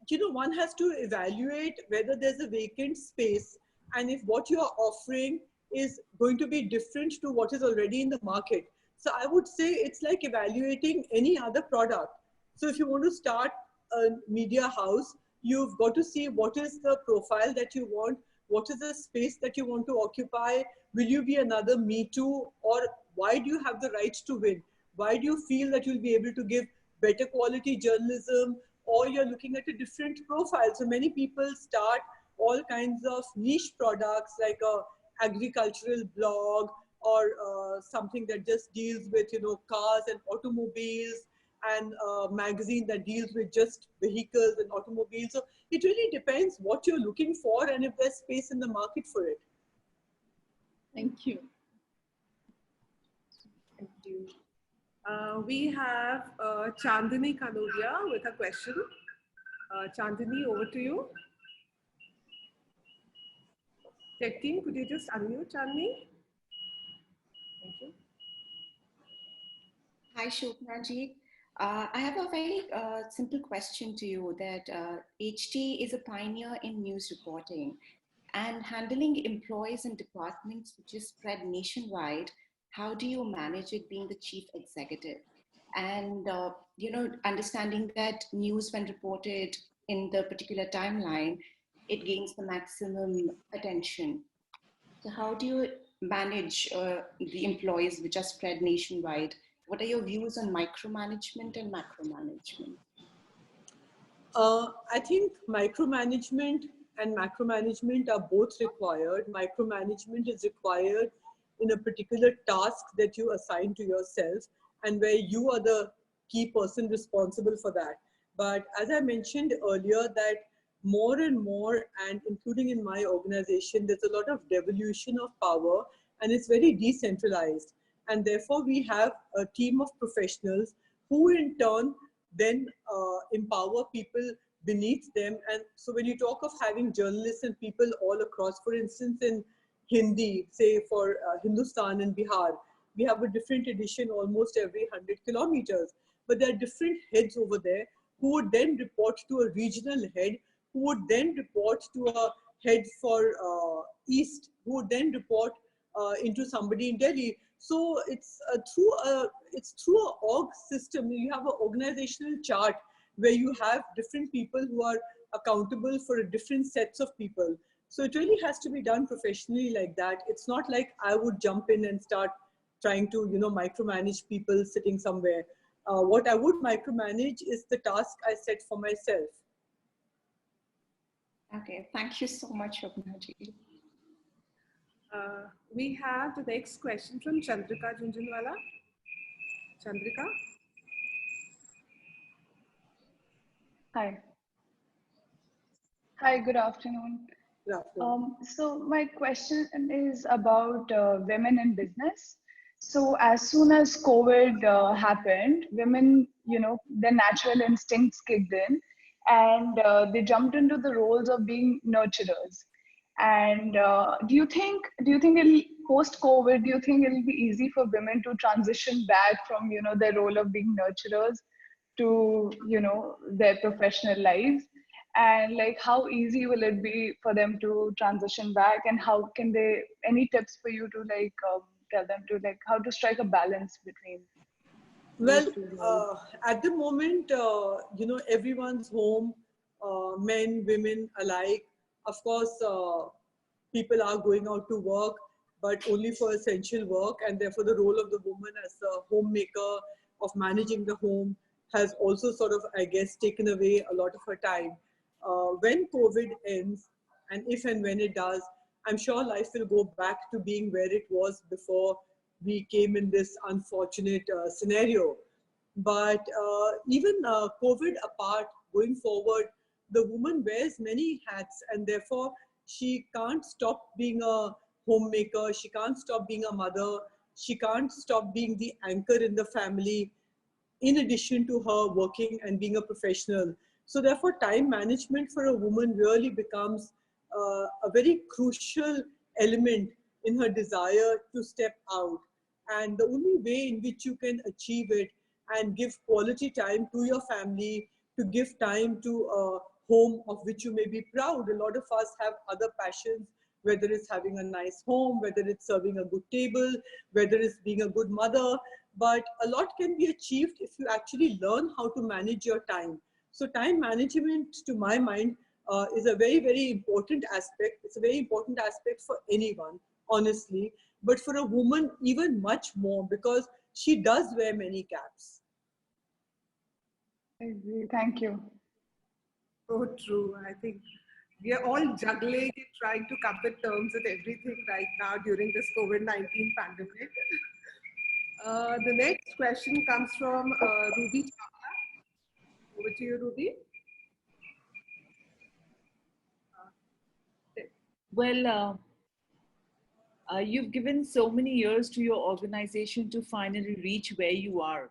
one has to evaluate whether there's a vacant space and if what you are offering is going to be different to what is already in the market. So I would say it's like evaluating any other product. So if you want to start a media house, you've got to see what is the profile that you want, what is the space that you want to occupy, will you be another Me Too, or why do you have the right to win? Why do you feel that you'll be able to give better quality journalism, or you're looking at a different profile? So many people start all kinds of niche products like a agricultural blog or something that just deals with, cars and automobiles, and a magazine that deals with just vehicles and automobiles. So it really depends what you're looking for and if there's space in the market for it. Thank you. Thank you. We have Chandini Kanodia with a question. Chandini, over to you. Tech team, could you just unmute Chandini? Thank you. Hi, Shobhana ji. I have a very simple question to you that HT is a pioneer in news reporting and handling employees and departments which is spread nationwide. How do you manage it being the chief executive? And, understanding that news when reported in the particular timeline, it gains the maximum attention. So how do you manage the employees which are spread nationwide? What are your views on micromanagement and macromanagement? I think micromanagement and macromanagement are both required. Micromanagement is required in a particular task that you assign to yourself and where you are the key person responsible for that. But as I mentioned earlier, that more and more, and including in my organization, there's a lot of devolution of power and it's very decentralized. And therefore, we have a team of professionals who in turn then empower people beneath them. And so when you talk of having journalists and people all across, for instance, in Hindi, say for Hindustan and Bihar, we have a different edition almost every 100 kilometers. But there are different heads over there who would then report to a regional head, who would then report to a head for East, who would then report into somebody in Delhi. So it's through an org system. You have an organizational chart where you have different people who are accountable for different sets of people. So it really has to be done professionally like that. It's not like I would jump in and start trying to, micromanage people sitting somewhere. What I would micromanage is the task I set for myself. Okay, thank you so much, Shobhana ji. We have the next question from Chandrika Junjunwala. Chandrika? Hi. Hi, good afternoon. Good afternoon. So my question is about women in business. So as soon as COVID happened, women, their natural instincts kicked in and they jumped into the roles of being nurturers. And do you think post-COVID, do you think it'll be easy for women to transition back from, their role of being nurturers to, their professional lives? and like how easy will it be for them to transition back, and how can they, any tips for you to like tell them to like how to strike a balance between Well, these two roles? at the moment, everyone's home, men, women alike. Of course, people are going out to work, but only for essential work, and therefore the role of the woman as a homemaker of managing the home has also sort of, I guess, taken away a lot of her time. When COVID ends, and if and when it does, I'm sure life will go back to being where it was before we came in this unfortunate scenario. But even COVID apart, going forward, the woman wears many hats, and therefore she can't stop being a homemaker, she can't stop being a mother, she can't stop being the anchor in the family, in addition to her working and being a professional. So therefore, time management for a woman really becomes a very crucial element in her desire to step out. And the only way in which you can achieve it and give quality time to your family, to give time to a home of which you may be proud. A lot of us have other passions, whether it's having a nice home, whether it's serving a good table, whether it's being a good mother, but a lot can be achieved if you actually learn how to manage your time. So time management, to my mind, is a very, very important aspect. It's a very important aspect for anyone, honestly, but for a woman, even much more, because she does wear many caps. I agree. Thank you. So true. I think we are all juggling and trying to come to terms with everything right now during this COVID-19 pandemic. The next question comes from Ruby Chawla. Over to you, Ruby. Well, you've given so many years to your organization to finally reach where you are.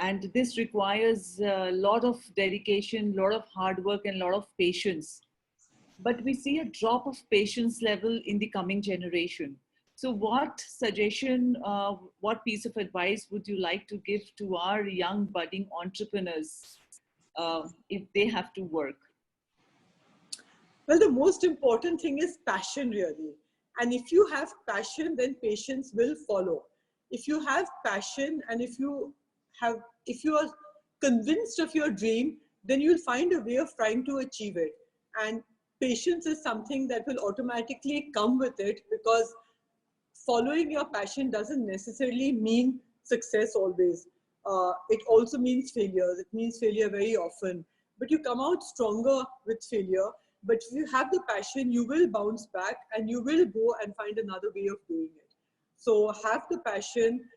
And this requires a lot of dedication, a lot of hard work, and a lot of patience. But we see a drop of patience level in the coming generation. So what suggestion, what piece of advice would you like to give to our young budding entrepreneurs if they have to work? Well, the most important thing is passion, really. And if you have passion, then patience will follow. If you have passion, and if you are convinced of your dream, then you'll find a way of trying to achieve it. And patience is something that will automatically come with it, because following your passion doesn't necessarily mean success always. It also means failures. It means failure very often. But you come out stronger with failure. But if you have the passion, you will bounce back and you will go and find another way of doing it. So have the passion,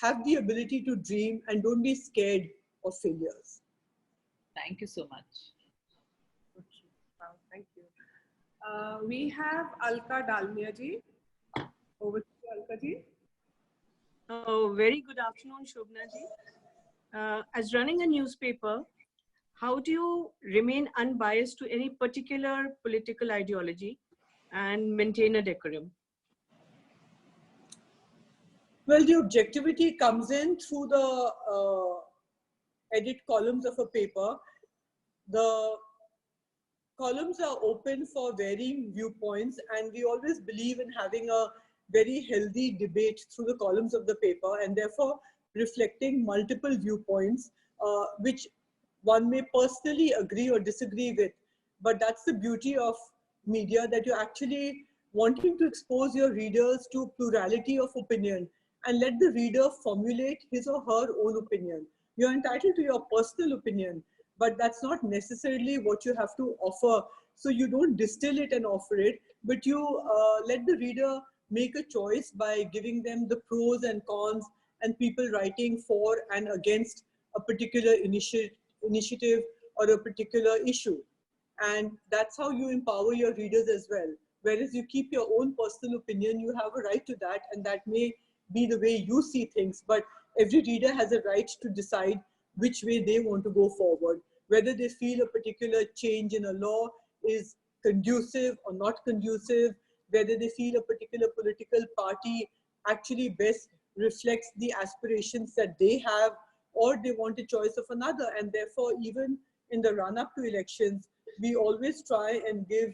have the ability to dream, and don't be scared of failures. Thank you so much. Wow, thank you. We have Alka Dalmia ji. Over to you, Alka ji. Oh, very good afternoon, Shobhana ji. As running a newspaper, how do you remain unbiased to any particular political ideology and maintain a decorum? Well, the objectivity comes in through the edit columns of a paper. The columns are open for varying viewpoints, and we always believe in having a very healthy debate through the columns of the paper, and therefore reflecting multiple viewpoints, which one may personally agree or disagree with. But that's the beauty of media, that you're actually wanting to expose your readers to plurality of opinion and let the reader formulate his or her own opinion. You're entitled to your personal opinion, but that's not necessarily what you have to offer. So you don't distill it and offer it, but you let the reader make a choice by giving them the pros and cons and people writing for and against a particular initiative or a particular issue. And that's how you empower your readers as well. Whereas you keep your own personal opinion, you have a right to that, and that may be the way you see things, but every reader has a right to decide which way they want to go forward, whether they feel a particular change in a law is conducive or not conducive, whether they feel a particular political party actually best reflects the aspirations that they have, or they want a choice of another. And therefore, even in the run-up to elections, we always try and give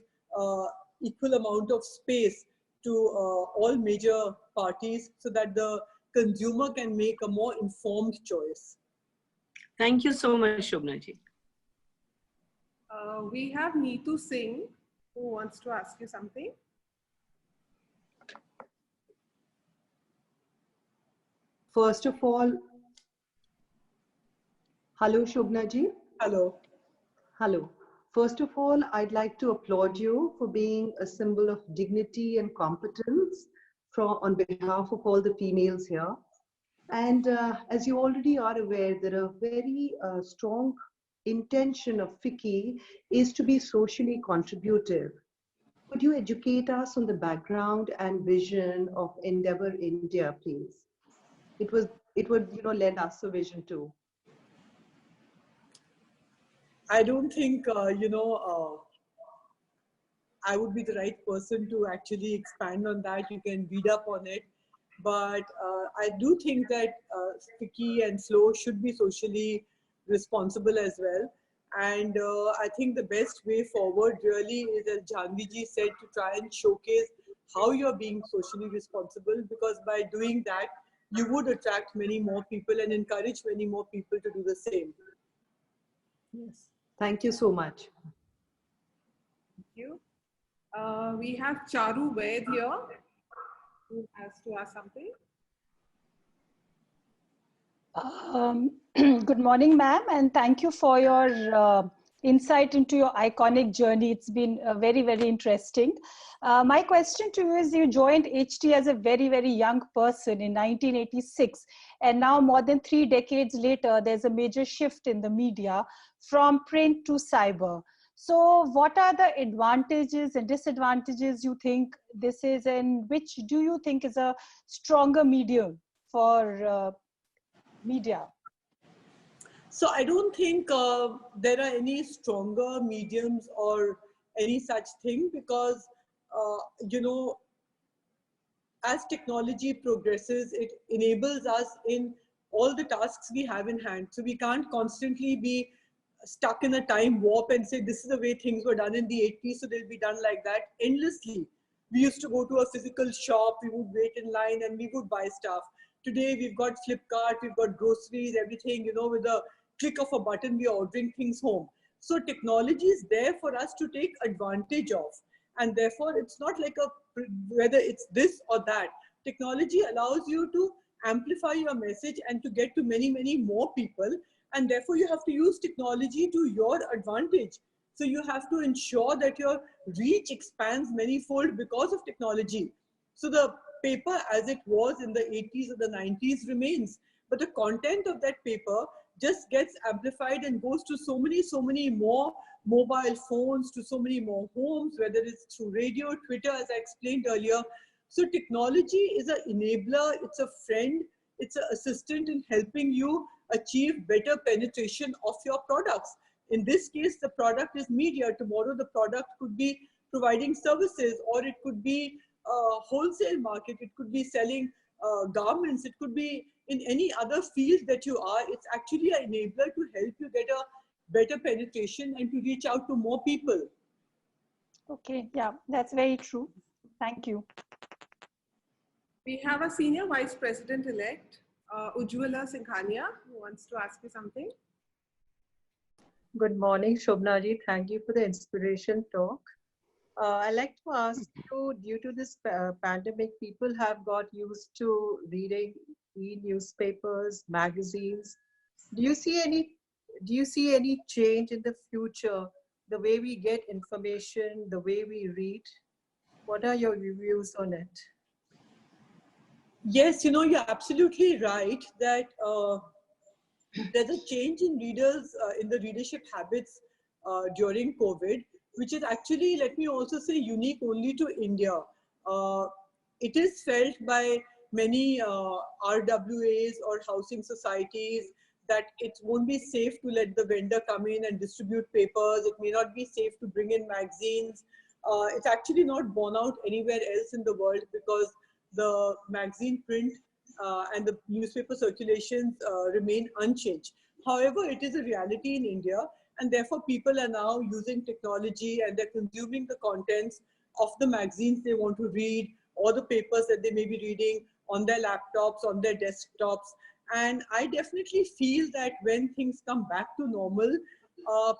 equal amount of space to all major parties so that the consumer can make a more informed choice. Thank you so much, Shobhana ji. We have Neetu Singh who wants to ask you something. First of all, hello Shobhana ji. Hello. Hello. First of all, I'd like to applaud you for being a symbol of dignity and competence on behalf of all the females here. And as you already are aware, there are very strong intention of FICCI is to be socially contributive. Could you educate us on the background and vision of Endeavour India, please? It would, lend us a vision too. I don't think, I would be the right person to actually expand on that. You can read up on it. But I do think that FICCI and SLO should be socially responsible as well. And I think the best way forward really is, as Janvi ji said, to try and showcase how you're being socially responsible, because by doing that, you would attract many more people and encourage many more people to do the same. Yes. Thank you so much. Thank you. We have Charu Vaid here who has to ask something. Good morning, ma'am, and thank you for your insight into your iconic journey. It's been very, very interesting. My question to you is, you joined HT as a very, very young person in 1986, and now more than 3 decades later, there's a major shift in the media from print to cyber. So what are the advantages and disadvantages you think this is, and which do you think is a stronger medium for media? So I don't think there are any stronger mediums or any such thing, because, as technology progresses, it enables us in all the tasks we have in hand. So we can't constantly be stuck in a time warp and say, this is the way things were done in the 80s, so they'll be done like that endlessly. We used to go to a physical shop, we would wait in line and we would buy stuff. Today we've got Flipkart, we've got groceries, everything, with a click of a button, we are ordering things home. So technology is there for us to take advantage of. And therefore, it's not like whether it's this or that. Technology allows you to amplify your message and to get to many, many more people. And therefore, you have to use technology to your advantage. So you have to ensure that your reach expands manyfold because of technology. So the paper as it was in the 80s or the 90s remains. But the content of that paper just gets amplified and goes to so many more mobile phones, to so many more homes, whether it's through radio, Twitter, as I explained earlier. So technology is an enabler, it's a friend, it's an assistant in helping you achieve better penetration of your products. In this case, the product is media. Tomorrow, the product could be providing services, or it could be a wholesale market. It could be selling garments. It could be in any other field that you are. It's actually an enabler to help you get a better penetration and to reach out to more people. Okay, yeah, that's very true. Thank you. We have a Senior Vice President-elect, Ujjwala Singhania, who wants to ask you something. Good morning, Shobhana ji. Thank you for the inspiration talk. I'd like to ask you, due to this pandemic, people have got used to reading e-newspapers, magazines. Do you see any change in the future, the way we get information, the way we read? What are your views on it? Yes, you're absolutely right that there's a change in readers, in the readership habits during COVID, which is actually, let me also say, unique only to India. It is felt by many RWAs or housing societies that it won't be safe to let the vendor come in and distribute papers. It may not be safe to bring in magazines. It's actually not borne out anywhere else in the world, because the magazine print and the newspaper circulations remain unchanged. However, it is a reality in India, And therefore, people are now using technology and they're consuming the contents of the magazines they want to read or the papers that they may be reading on their laptops, on their desktops. And I definitely feel that when things come back to normal,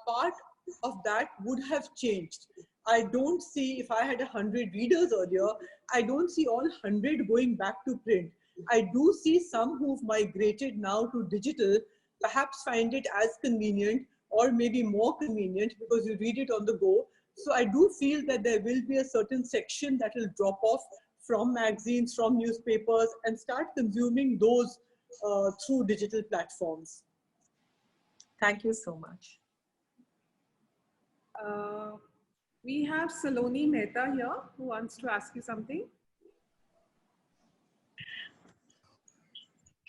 part of that would have changed. I don't see, if I had 100 readers earlier, I don't see all 100 going back to print. I do see some who've migrated now to digital, perhaps find it as convenient or maybe more convenient because you read it on the go. So I do feel that there will be a certain section that will drop off from magazines, from newspapers, and start consuming those through digital platforms. Thank you so much. We have Saloni Mehta here who wants to ask you something.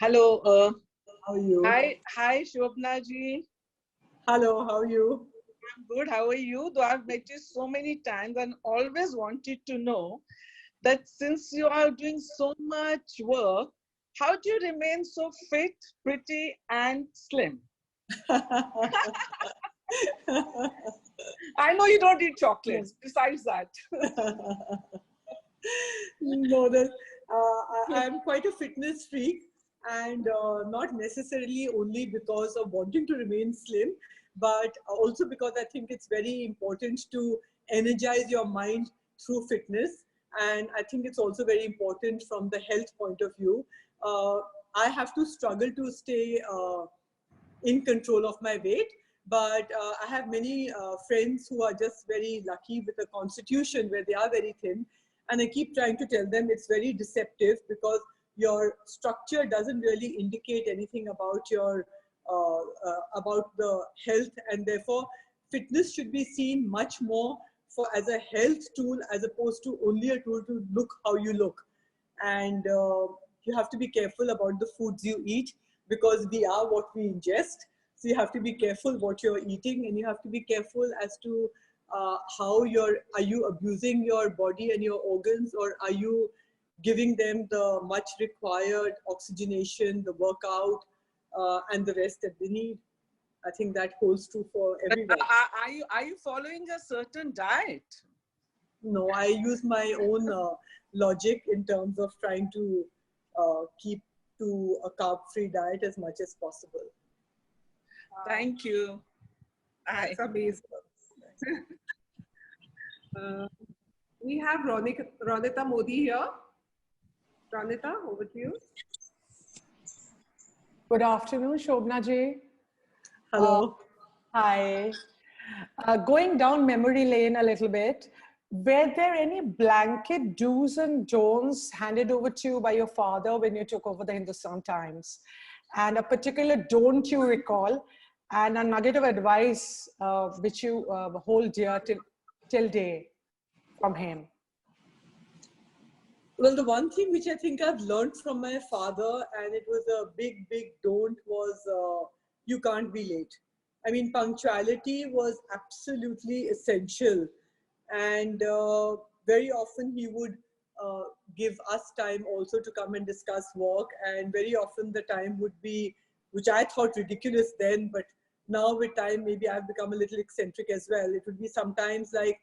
Hello. How are you? Hi, Shobhana ji. Hello, how are you? I'm good. How are you? Though I've met you so many times and always wanted to know that since you are doing so much work, how do you remain so fit, pretty, and slim? I know you don't eat chocolates. Besides that, no, I'm quite a fitness freak, and not necessarily only because of wanting to remain slim, but also because I think it's very important to energize your mind through fitness. And I think it's also very important from the health point of view. I have to struggle to stay in control of my weight, but I have many friends who are just very lucky with a constitution where they are very thin. And I keep trying to tell them it's very deceptive because your structure doesn't really indicate anything about your about the health, and therefore fitness should be seen much more as a health tool as opposed to only a tool to look how you look. And you have to be careful about the foods you eat because we are what we ingest. So you have to be careful what you're eating, and you have to be careful as to how are you abusing your body and your organs, or are you giving them the much required oxygenation, the workout, and the rest that they need. I think that holds true for everyone. Are you following a certain diet? No, I use my own logic in terms of trying to keep to a carb-free diet as much as possible. Thank you. That's amazing. We have Ronita Modi here. Ronita, over to you. Good afternoon, Shobhana ji. Hello. Hi. Going down memory lane a little bit, were there any blanket do's and don'ts handed over to you by your father when you took over the Hindustan Times? And a particular don't you recall, and a nugget of advice which you hold dear till day from him? Well, the one thing which I think I've learned from my father, and it was a big, big don't, was you can't be late. I mean, punctuality was absolutely essential. And very often he would give us time also to come and discuss work. And very often the time would be, which I thought ridiculous then, but now with time, maybe I've become a little eccentric as well. It would be sometimes like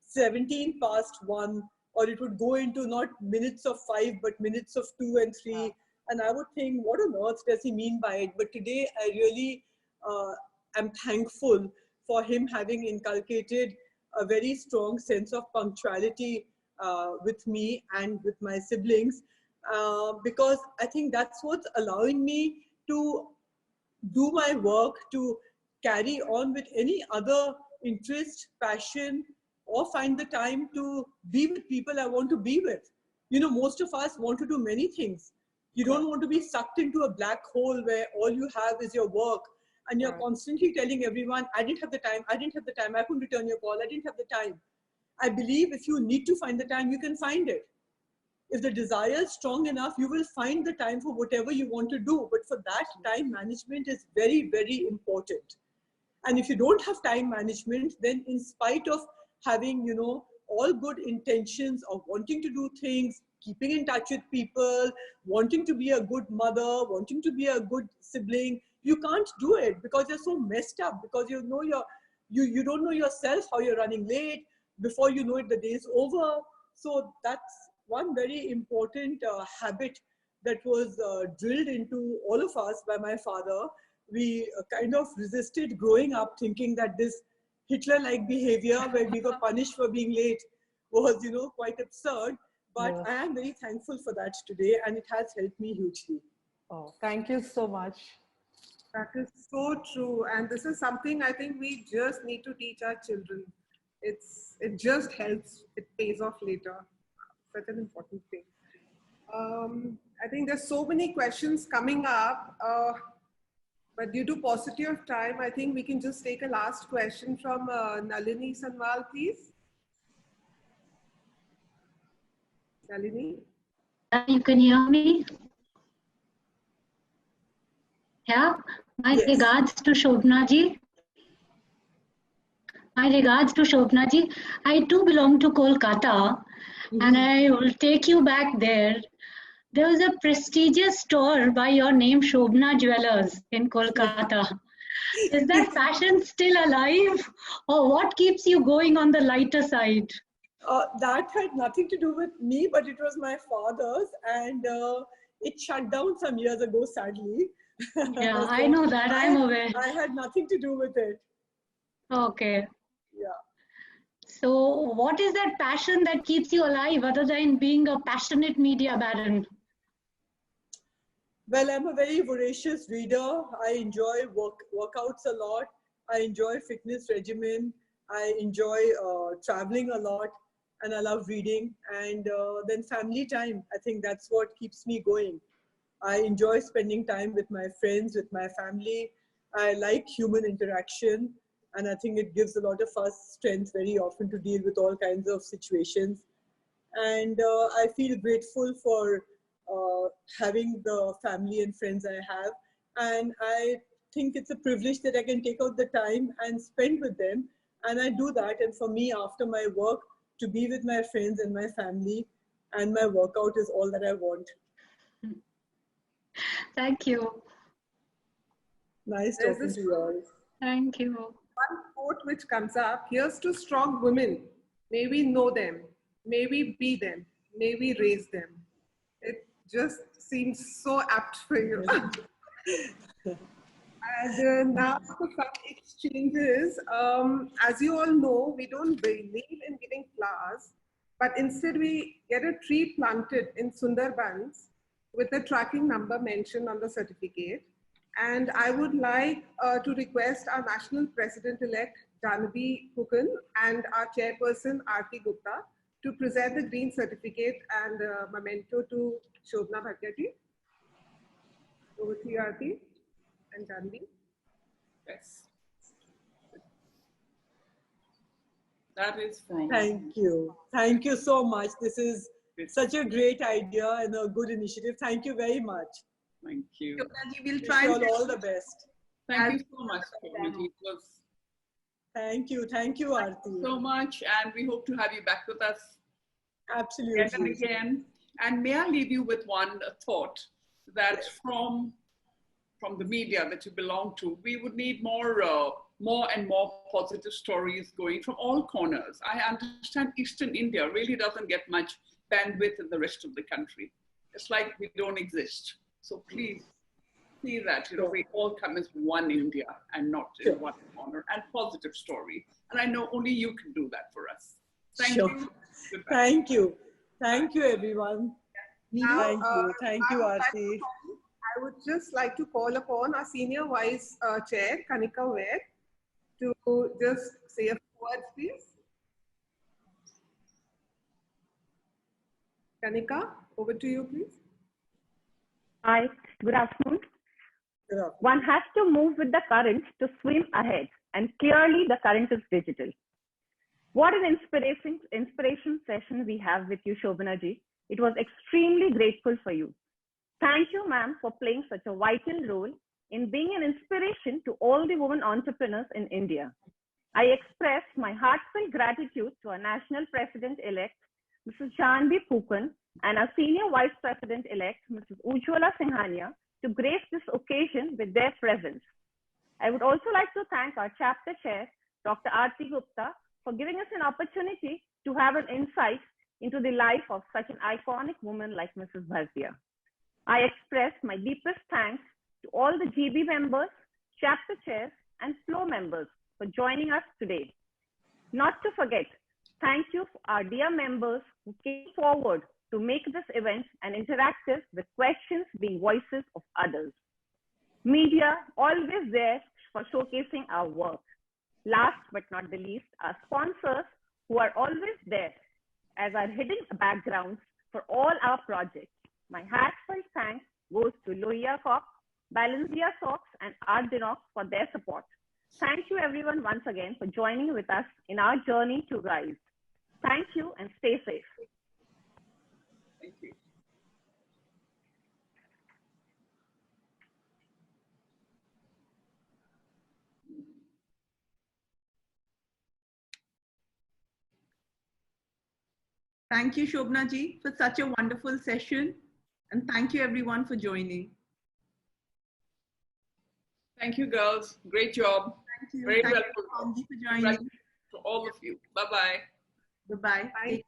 17 past 1, or it would go into not minutes of 5, but minutes of 2 and 3. And I would think, what on earth does he mean by it? But today I really am thankful for him having inculcated a very strong sense of punctuality with me and with my siblings, because I think that's what's allowing me to do my work, to carry on with any other interest, passion, or find the time to be with people I want to be with. You know, most of us want to do many things. You don't want to be sucked into a black hole where all you have is your work, and you're constantly telling everyone, I didn't have the time, I didn't have the time, I couldn't return your call, I didn't have the time. I believe if you need to find the time, you can find it. If the desire is strong enough, you will find the time for whatever you want to do. But for that, time management is very, very important. And if you don't have time management, then in spite of having, you know, all good intentions of wanting to do things, keeping in touch with people, wanting to be a good mother, wanting to be a good sibling, you can't do it because you're so messed up, because you don't know yourself how you're running late. Before you know it, the day is over. So that's one very important habit that was drilled into all of us by my father. We kind of resisted growing up thinking that this Hitler-like behavior where we were punished for being late was, quite absurd. But Yeah. I am very thankful for that today, and it has helped me hugely. Oh, thank you so much. That is so true. And this is something I think we just need to teach our children. It just helps. It pays off later. Such an important thing. I think there's so many questions coming up, but due to paucity of time, I think we can just take a last question from Nalini Sanwal, please. Nalini? You can hear me? Yeah. My regards to Shobhana ji. My regards to Shobhana ji. I too belong to Kolkata, and I will take you back there. There was a prestigious store by your name, Shobhana Jewelers, in Kolkata. Is that passion still alive, or what keeps you going on the lighter side? That had nothing to do with me, but it was my father's, and it shut down some years ago, sadly. Yeah, So I know that. I'm aware. I had nothing to do with it. Okay. Yeah. So what is that passion that keeps you alive other than being a passionate media baron? Well, I'm a very voracious reader. I enjoy workouts a lot. I enjoy fitness regimen. I enjoy traveling a lot, and I love reading. And then family time. I think that's what keeps me going. I enjoy spending time with my friends, with my family. I like human interaction, and I think it gives a lot of us strength very often to deal with all kinds of situations. And I feel grateful for having the family and friends I have. And I think it's a privilege that I can take out the time and spend with them. And I do that. And for me, after my work, to be with my friends and my family and my workout is all that I want. Thank you. Nice There's talking this to you all. Thank you. one quote which comes up: here's to strong women. May we know them. May we be them. May we raise them. It just seems so apt for you. And now for some exchanges, as you all know, we don't believe in giving flowers, but instead we get a tree planted in Sundarbans with a tracking number mentioned on the certificate. And I would like to request our National President-elect, Janvi Kukan, and our Chairperson, Aarti Gupta, to present the green certificate and memento to Shobhana Bhartia ji. Over to you, Aarti and Janvi. Yes. That is from... Thank you. Thank you so much. This is such a great idea and a good initiative. Thank you very much. Thank you. We'll try and all the best. Thank you so much, Shobhana. It was... Thank you, Aarti. Thank you so much, and we hope to have you back with us. Absolutely. Again and again. And may I leave you with one thought that from the media that you belong to, we would need more and more positive stories going from all corners. I understand Eastern India really doesn't get much bandwidth in the rest of the country. It's like we don't exist. So please see that, we all come as one India and not in one corner, and positive story. And I know only you can do that for us. Thank you. Goodbye. Thank you. Thank you, everyone. Now, Thank you, Aarti. I would just like to call upon our Senior Vice Chair, Kanika Ved, to just say a few words, please. Kanika, over to you, please. Hi, good afternoon. One has to move with the current to swim ahead, and clearly the current is digital. What an inspiration session we have with you, Shobhana ji. It was extremely grateful for you. Thank you, ma'am, for playing such a vital role in being an inspiration to all the women entrepreneurs in India. I express my heartfelt gratitude to our National President-elect, Mrs. Janvi Kukan, and our Senior Vice President-elect, Mrs. Ujjwala Singhania, to grace this occasion with their presence. I would also like to thank our chapter chair, Dr. Aarti Gupta, for giving us an opportunity to have an insight into the life of such an iconic woman like Mrs. Bhartia. I express my deepest thanks to all the GB members, chapter chairs, and floor members for joining us today. Not to forget, thank you for our dear members who came forward to make this event an interactive with questions being voices of others. Media always there for showcasing our work. Last but not the least, our sponsors who are always there as our hidden backgrounds for all our projects. My heartfelt thanks goes to Loya Corp, Balenciaga Socks, and Art Dinox for their support. Thank you everyone once again for joining with us in our journey to rise. Thank you and stay safe. Thank you. Thank you, Shobhana ji, for such a wonderful session. And thank you everyone for joining. Thank you, girls. Great job. Thank you. Very Thank helpful. you for joining. To all of you. Bye-bye. Bye-bye.